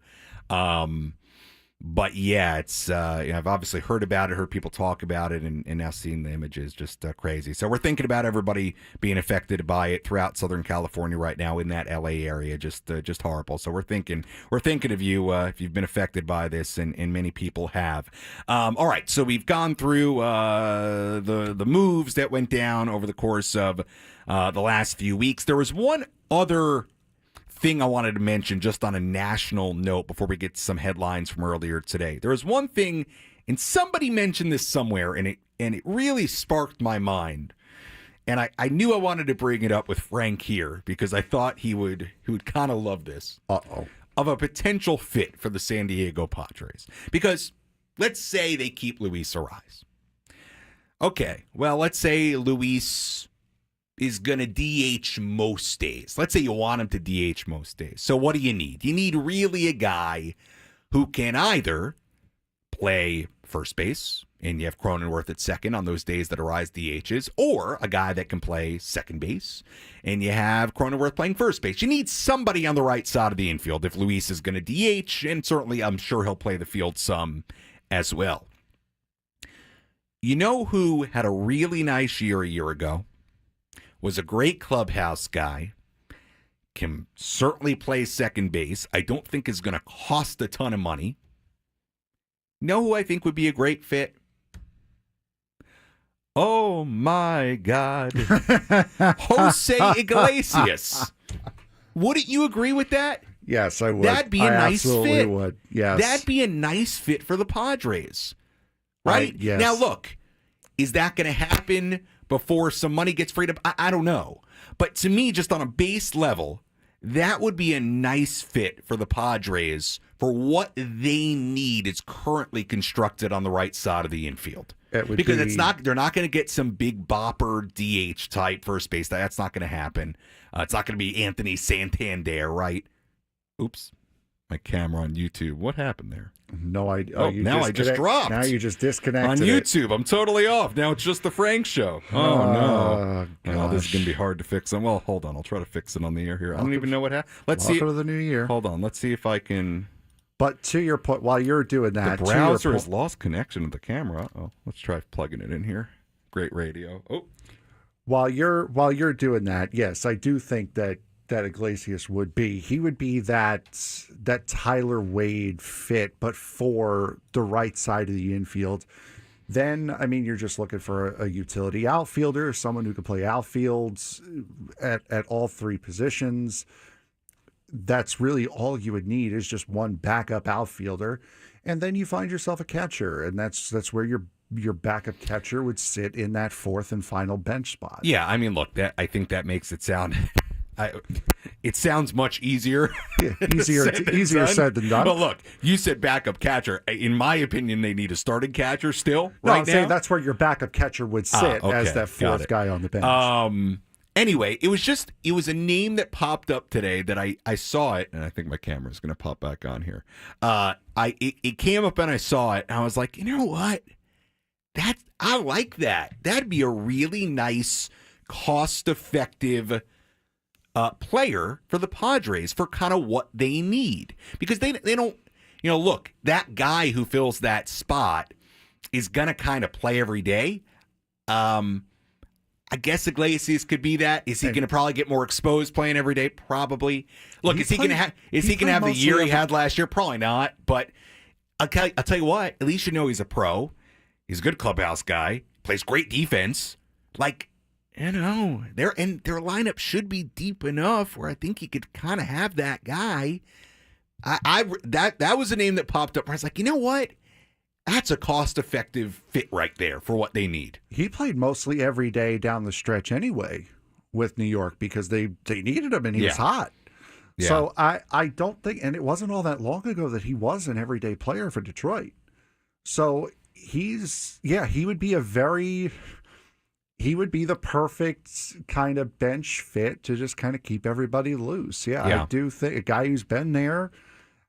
But yeah, it's I've obviously heard about it, heard people talk about it, and now seeing the images, just crazy. So we're thinking about everybody being affected by it throughout Southern California right now in that LA area, just horrible. So we're thinking of you if you've been affected by this, and many people have. All right, so we've gone through the moves that went down over the course of the last few weeks. There was one other thing I wanted to mention just on a national note before we get to some headlines from earlier today. There was one thing, and somebody mentioned this somewhere, and it really sparked my mind. And I knew I wanted to bring it up with Frank here because I thought he would kind of love this. Of a potential fit for the San Diego Padres. Because let's say they keep Luis Arraez. Okay, well, let's say Luis is going to DH most days. Let's say you want him to DH most days. So what do you need? You need really a guy who can either play first base, and you have Cronenworth at second on those days that Arraez DHs, or a guy that can play second base, and you have Cronenworth playing first base. You need somebody on the right side of the infield if Luis is going to DH, and certainly I'm sure he'll play the field some as well. You know who had a really nice year a year ago? Was a great clubhouse guy, can certainly play second base. I don't think is going to cost a ton of money. Know who I think would be a great fit? Oh my God. Jose Iglesias. Wouldn't you agree with that? Yes, I would. That'd be a nice absolutely fit. Would. Yes. That'd be a nice fit for the Padres. Right? Yes. Now, look, is that going to happen before some money gets freed up? I don't know. But to me, just on a base level, that would be a nice fit for the Padres for what they need is currently constructed on the right side of the infield. Because they're not going to get some big bopper DH type first base. That's not going to happen. It's not going to be Anthony Santander, right? Oops. My camera on YouTube. What happened there? No idea. Oh, now I just dropped. Now you just disconnected on YouTube. I'm totally off. Now it's just the Frank Show. Oh, no. Oh, this is going to be hard to fix. Well, hold on. I'll try to fix it on the air here. I don't even know what happened. Let's see. Welcome to the new year. Hold on. Let's see if I can. But to your point, while you're doing that, the browser has lost connection to the camera. Oh, let's try plugging it in here. Great radio. Oh, while you're doing that, yes, I do think that Iglesias would be that Tyler Wade fit, but for the right side of the infield. Then, I mean, you're just looking for a utility outfielder, someone who can play outfields at all three positions. That's really all you would need is just one backup outfielder, and then you find yourself a catcher, and that's where your backup catcher would sit in that fourth and final bench spot. Yeah, I mean, look, I think that makes it sound. It sounds much easier. Yeah, easier said than done. But look, you said backup catcher. In my opinion, they need a starting catcher still. No, right I'm saying that's where your backup catcher would sit as that fourth guy on the bench. Anyway, it was a name that popped up today that I saw it, and I think my camera's going to pop back on here. It came up and I saw it, and I was like, you know what? I like that. That'd be a really nice, cost-effective player for the Padres for kind of what they need, because they don't, look, that guy who fills that spot is going to kind of play every day. I guess Iglesias could be that. Is he going to probably get more exposed playing every day? Probably. Look, is he going to have the year he had last year? Probably not. But I'll tell you what. At least you know he's a pro. He's a good clubhouse guy. Plays great defense. Like, their lineup should be deep enough where I think you could kind of have that guy. That was a name that popped up where I was like, you know what? That's a cost-effective fit right there for what they need. He played mostly every day down the stretch anyway with New York because they needed him and he was hot. Yeah. So I don't think, and it wasn't all that long ago that he was an everyday player for Detroit. So he would be the perfect kind of bench fit to just kind of keep everybody loose. Yeah. I do think a guy who's been there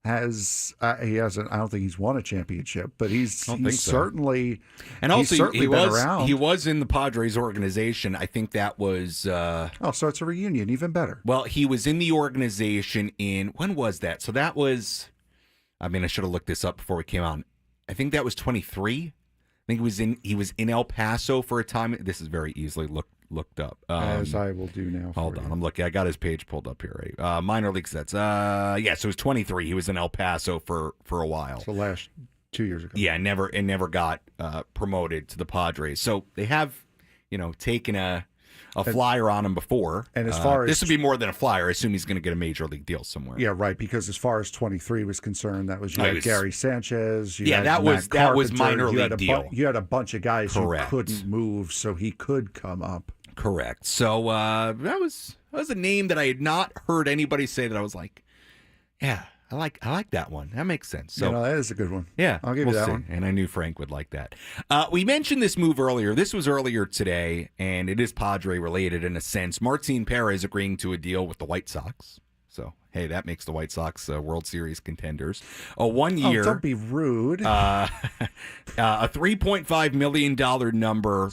has he hasn't. I don't think he's won a championship, but he's certainly and also he been around. He was in the Padres organization. I think that was so it's a reunion, even better. Well, he was in the organization when was that? So that was, I mean, I should have looked this up before we came on. I think that was 23. I think he was in El Paso for a time. This is very easily looked up. As I will do now. Hold on, I'm looking. I got his page pulled up here. Right? Minor league stats. So it was 23. He was in El Paso for a while. So last 2 years ago. Yeah, never got promoted to the Padres. So they have, taken a flyer on him before. And as far as this would be more than a flyer, I assume he's going to get a major league deal somewhere. Yeah, right. Because as far as 23 was concerned, that was Gary Sanchez. That was minor league deal. You had a bunch of guys Correct. who couldn't move, so he could come up. Correct. So that was a name that I had not heard anybody say that I was like, yeah, I like that one. That makes sense. So that is a good one. Yeah, I'll give you that one. And I knew Frank would like that. We mentioned this move earlier. This was earlier today, and it is Padre related in a sense. Martin Perez agreeing to a deal with the White Sox. So, hey, that makes the White Sox World Series contenders. A 1 year. Oh, don't be rude. A $3.5 million number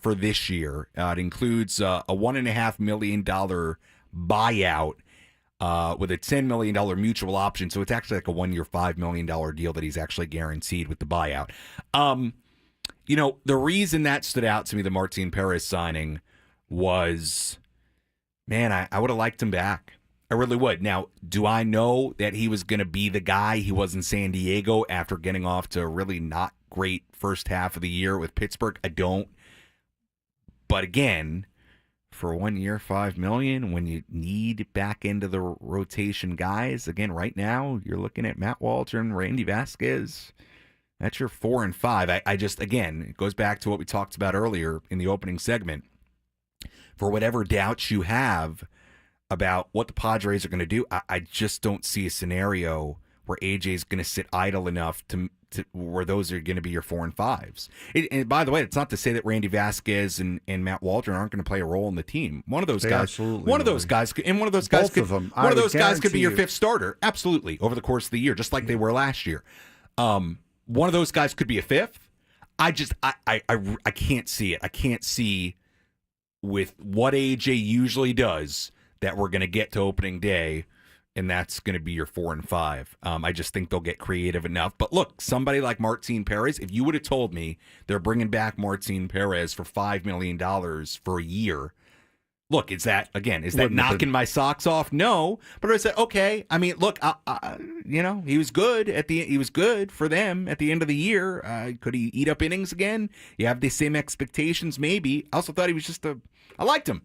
for this year. It includes a $1.5 million buyout with a $10 million mutual option. So it's actually like a 1 year, $5 million deal that he's actually guaranteed with the buyout. The reason that stood out to me, the Martin Perez signing, was, man, I would have liked him back. I really would. Now, do I know that he was going to be the guy he was in San Diego after getting off to a really not great first half of the year with Pittsburgh? I don't. But again, for 1 year, $5 million, when you need back into the rotation guys, again, right now, you're looking at Matt Waldron, Randy Vasquez. That's your 4 and 5. I just, again, it goes back to what we talked about earlier in the opening segment. For whatever doubts you have about what the Padres are going to do, I just don't see a scenario where AJ is going to sit idle enough to where those are going to be your 4 and 5s. And by the way, it's not to say that Randy Vasquez and Matt Waldron aren't going to play a role in the team. One of those guys could be your 5th starter, absolutely, over the course of the year, just like they were last year. One of those guys could be a 5th. I can't see it. I can't see with what AJ usually does that we're going to get to opening day, and that's going to be your 4 and 5. I just think they'll get creative enough. But look, somebody like Martin Perez, if you would have told me they're bringing back Martin Perez for $5 million for a year, look, is that knocking my socks off? No, but I said, okay. I mean, look, he was good he was good for them at the end of the year. Could he eat up innings again? You have the same expectations, maybe. I also thought he was I liked him.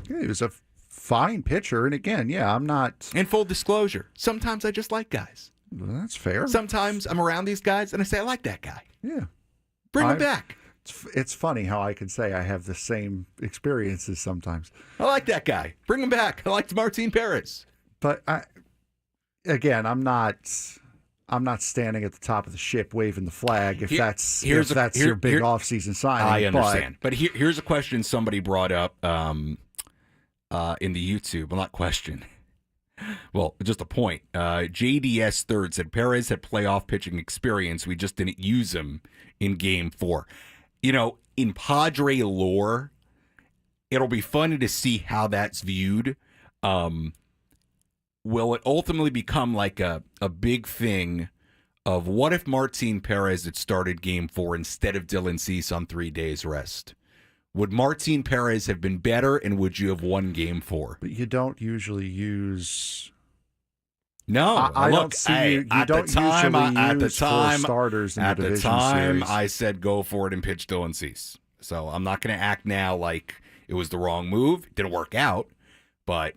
Yeah, he was a fine pitcher, and again, I'm not. And full disclosure, sometimes I just like guys. Well, that's fair. Sometimes I'm around these guys and I say I like that guy. Yeah, bring him back. It's funny how I can say I have the same experiences sometimes. I like that guy. Bring him back. I liked Martin Perez. But I'm not standing at the top of the ship waving the flag if that's your big offseason signing. I understand. But here's a question somebody brought up in the YouTube. Well, not question. Well, just a point. JDS Third said Perez had playoff pitching experience. We just didn't use him in Game 4. In Padre lore, it'll be funny to see how that's viewed. Will it ultimately become like a big thing of what if Martin Perez had started Game 4 instead of Dylan Cease on 3 days rest? Would Martin Perez have been better, and would you have won Game 4? But you don't usually use. No, I don't see you. You don't usually use 4 starters in the division series. At the time, I said go for it and pitch Dylan Cease. So I'm not going to act now like it was the wrong move. It didn't work out, but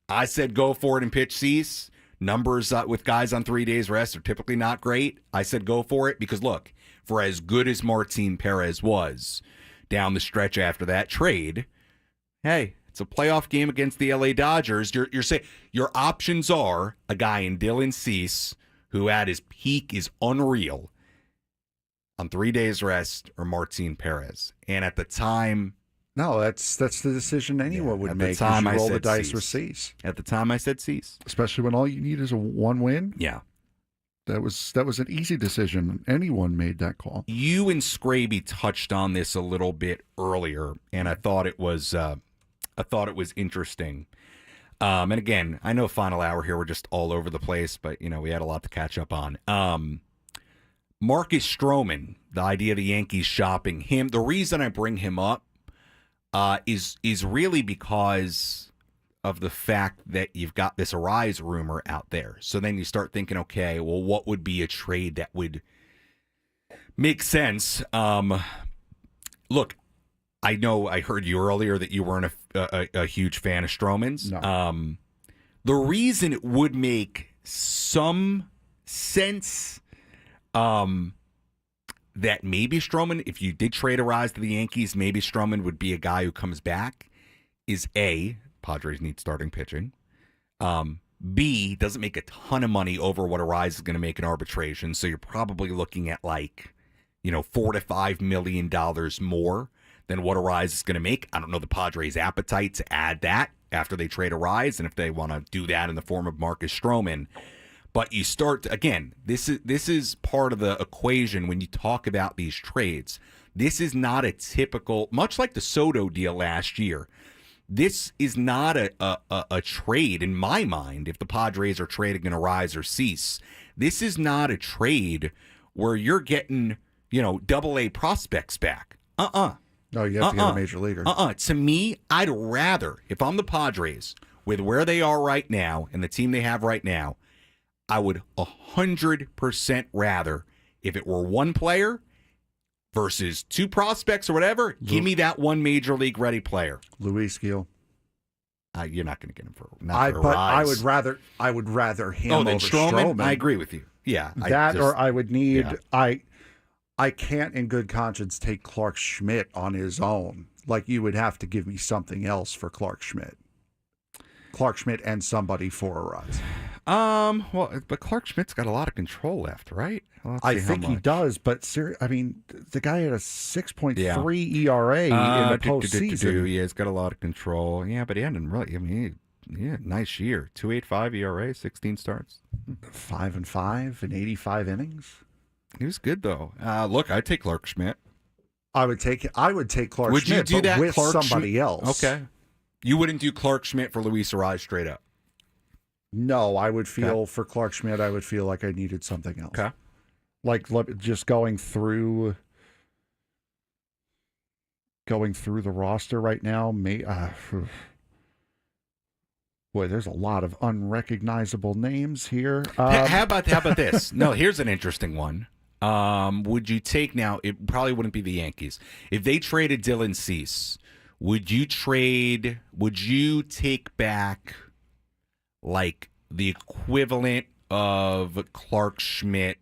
I said go for it and pitch Cease. Numbers with guys on 3 days rest are typically not great. I said go for it because, look, for as good as Martin Perez was down the stretch after that trade, hey, it's a playoff game against the LA Dodgers. You're saying your options are a guy in Dylan Cease who at his peak is unreal on 3 days rest, or Martin Perez. And at the time, no, that's the decision anyone would make. At the time, you roll the dice Cease. with Cease. At the time, I said Cease. Especially when all you need is a 1 win. Yeah. That was an easy decision. Anyone made that call. You and Scraby touched on this a little bit earlier, and I thought it was interesting. And again, I know final hour here, we're just all over the place, but we had a lot to catch up on. Marcus Stroman, the idea of the Yankees shopping him. The reason I bring him up is really because of the fact that you've got this Arise rumor out there. So then you start thinking, okay, well, what would be a trade that would make sense? Look, I know I heard you earlier that you weren't a huge fan of Stroman's. No. The reason it would make some sense that maybe Stroman, if you did trade Arise to the Yankees, maybe Stroman would be a guy who comes back is A, Padres need starting pitching. B, doesn't make a ton of money over what Arise is going to make in arbitration. So you're probably looking at $4 to $5 million more than what Arise is going to make. I don't know the Padres' appetite to add that after they trade Arise, and if they want to do that in the form of Marcus Stroman. But you start again. This is part of the equation when you talk about these trades. This is not a typical, much like the Soto deal last year. This is not a trade in my mind. If the Padres are trading an Arise or Cease, this is not a trade where you're getting AA prospects back. No, you have to get a major leaguer. To me, I'd rather, if I'm the Padres, with where they are right now and the team they have right now, I would 100% rather, if it were one player, versus 2 prospects or whatever, give me that one major league ready player. Luis Gil. You're not going to get him for but I would rather him than over Stroman. I agree with you. Yeah, or I would need I can't in good conscience take Clark Schmidt on his own. Like, you would have to give me something else for Clark Schmidt. Clark Schmidt and somebody for a rise. Well, but Clark Schmidt's got a lot of control left, right? I think he does, but the guy had a 6.3 ERA in the postseason. Yeah, he's got a lot of control. Yeah, but he hadn't really. I mean, nice year. 2.85 ERA, 16 starts, 5-5 in 85 innings. He was good though. Look, I'd take Clark Schmidt. I would take Clark Would Schmidt, you do but that with Clark somebody Schmidt? else. Okay. You wouldn't do Clark Schmidt for Luis Arraez straight up. No, I would feel for Clark Schmidt. I would feel like I needed something else. Okay. Like just going through the roster right now. Boy, there's a lot of unrecognizable names here. How about this? No, here's an interesting one. Would you take now? It probably wouldn't be the Yankees if they traded Dylan Cease. Would you take back like the equivalent of Clark Schmidt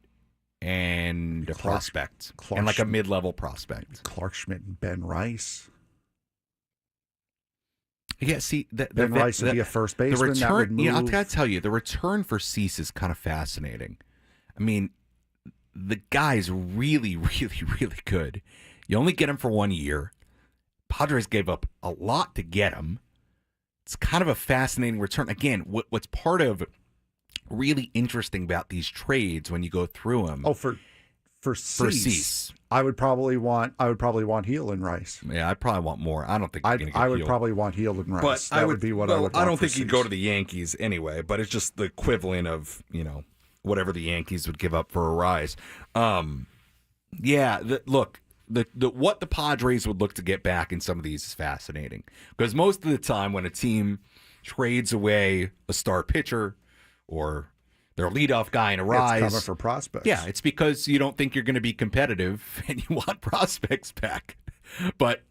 and a prospect and like a mid-level prospect? Clark Schmidt and Ben Rice. Yeah, see, Ben Rice would be a first baseman. The return, that would move. I've got to tell you, the return for Cease is kind of fascinating. I mean, the guy's really, really, really good. You only get him for 1 year. Padres gave up a lot to get him. It's kind of a fascinating return. Again, what's part of really interesting about these trades when you go through them? Oh, for Cease, I would probably want Heel and Rice. Yeah, I'd probably want more. I don't think I would probably want Heel and Rice. But that would be what I would want. I don't think Cease. he'd go to the Yankees anyway. But it's just the equivalent of whatever the Yankees would give up for a rise. Look. What the Padres would look to get back in some of these is fascinating, because most of the time when a team trades away a star pitcher or their leadoff guy in a rise, it's coming for prospects. Yeah, it's because you don't think you're going to be competitive and you want prospects back. But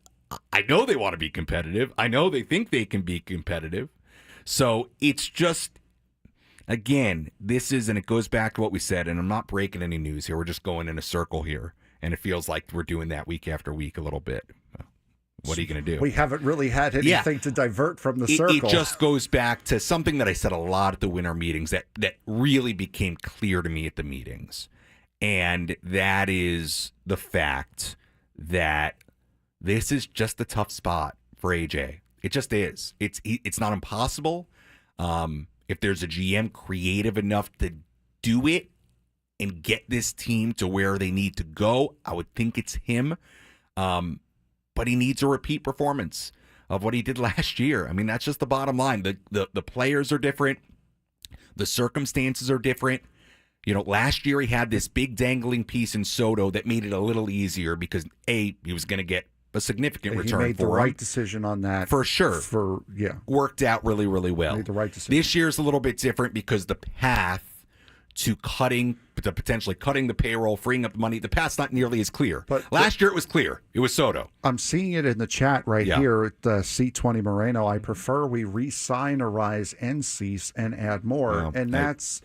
I know they want to be competitive. I know they think they can be competitive. So it's just, again, and it goes back to what we said, and I'm not breaking any news here. We're just going in a circle here. And it feels like we're doing that week after week a little bit. What are you going to do? We haven't really had anything to divert from the circle. It just goes back to something that I said a lot at the winter meetings that really became clear to me at the meetings. And that is the fact that this is just a tough spot for AJ. It just is. It's not impossible. If there's a GM creative enough to do it and get this team to where they need to go, I would think it's him. But he needs a repeat performance of what he did last year. I mean, that's just the bottom line. The players are different. The circumstances are different. Last year he had this big dangling piece in Soto that made it a little easier because, he was going to get a significant return for him. He made the right decision on that. For sure. Worked out really, really well. Made the right decision. This year's a little bit different because the path to potentially cutting the payroll, freeing up the money, the path's not nearly as clear. But last year it was clear. It was Soto. I'm seeing it in the chat here at C20 Moreno. I prefer we re-sign Arraez and Cease and add more. And that's...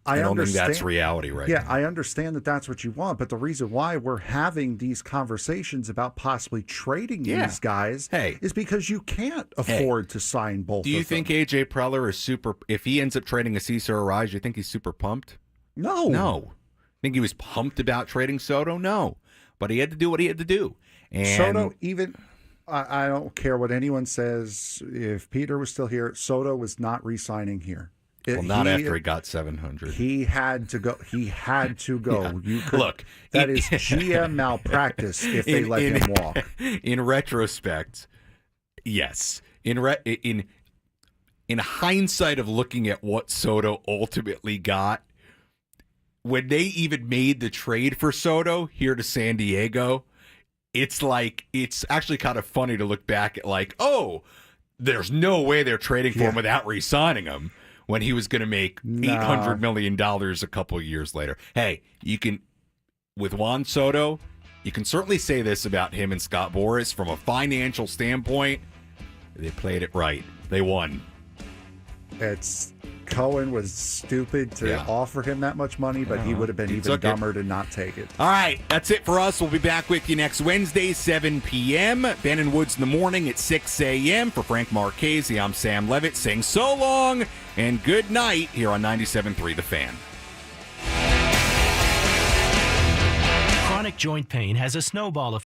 I don't understand. think that's reality right now. Yeah, I understand that that's what you want, but the reason why we're having these conversations about possibly trading these guys is because you can't afford to sign both of them. Do you think AJ Preller is super... If he ends up trading a Cease or Arraez, do you think he's super pumped? No. Think he was pumped about trading Soto? No. But he had to do what he had to do. And Soto, even... I don't care what anyone says. If Peter was still here, Soto was not re-signing here. Not after he got 700. He had to go. Yeah. Look, that is GM malpractice if they let him walk. In retrospect, yes. In hindsight of looking at what Soto ultimately got, when they even made the trade for Soto here to San Diego, it's actually kind of funny to look back at there's no way they're trading for him without re-signing him. When he was going to make $800 million a couple of years later. Hey, you can, with Juan Soto, you can certainly say this about him and Scott Boras. From a financial standpoint, they played it right. They won. Cohen was stupid to offer him that much money, but he would have been even dumber to not take it. All right, that's it for us. We'll be back with you next Wednesday, 7 p.m. Ben and Woods in the morning at 6 a.m. For Frank Marchese, I'm Sam Levitt saying so long and good night here on 97.3 The Fan. Chronic joint pain has a snowball effect.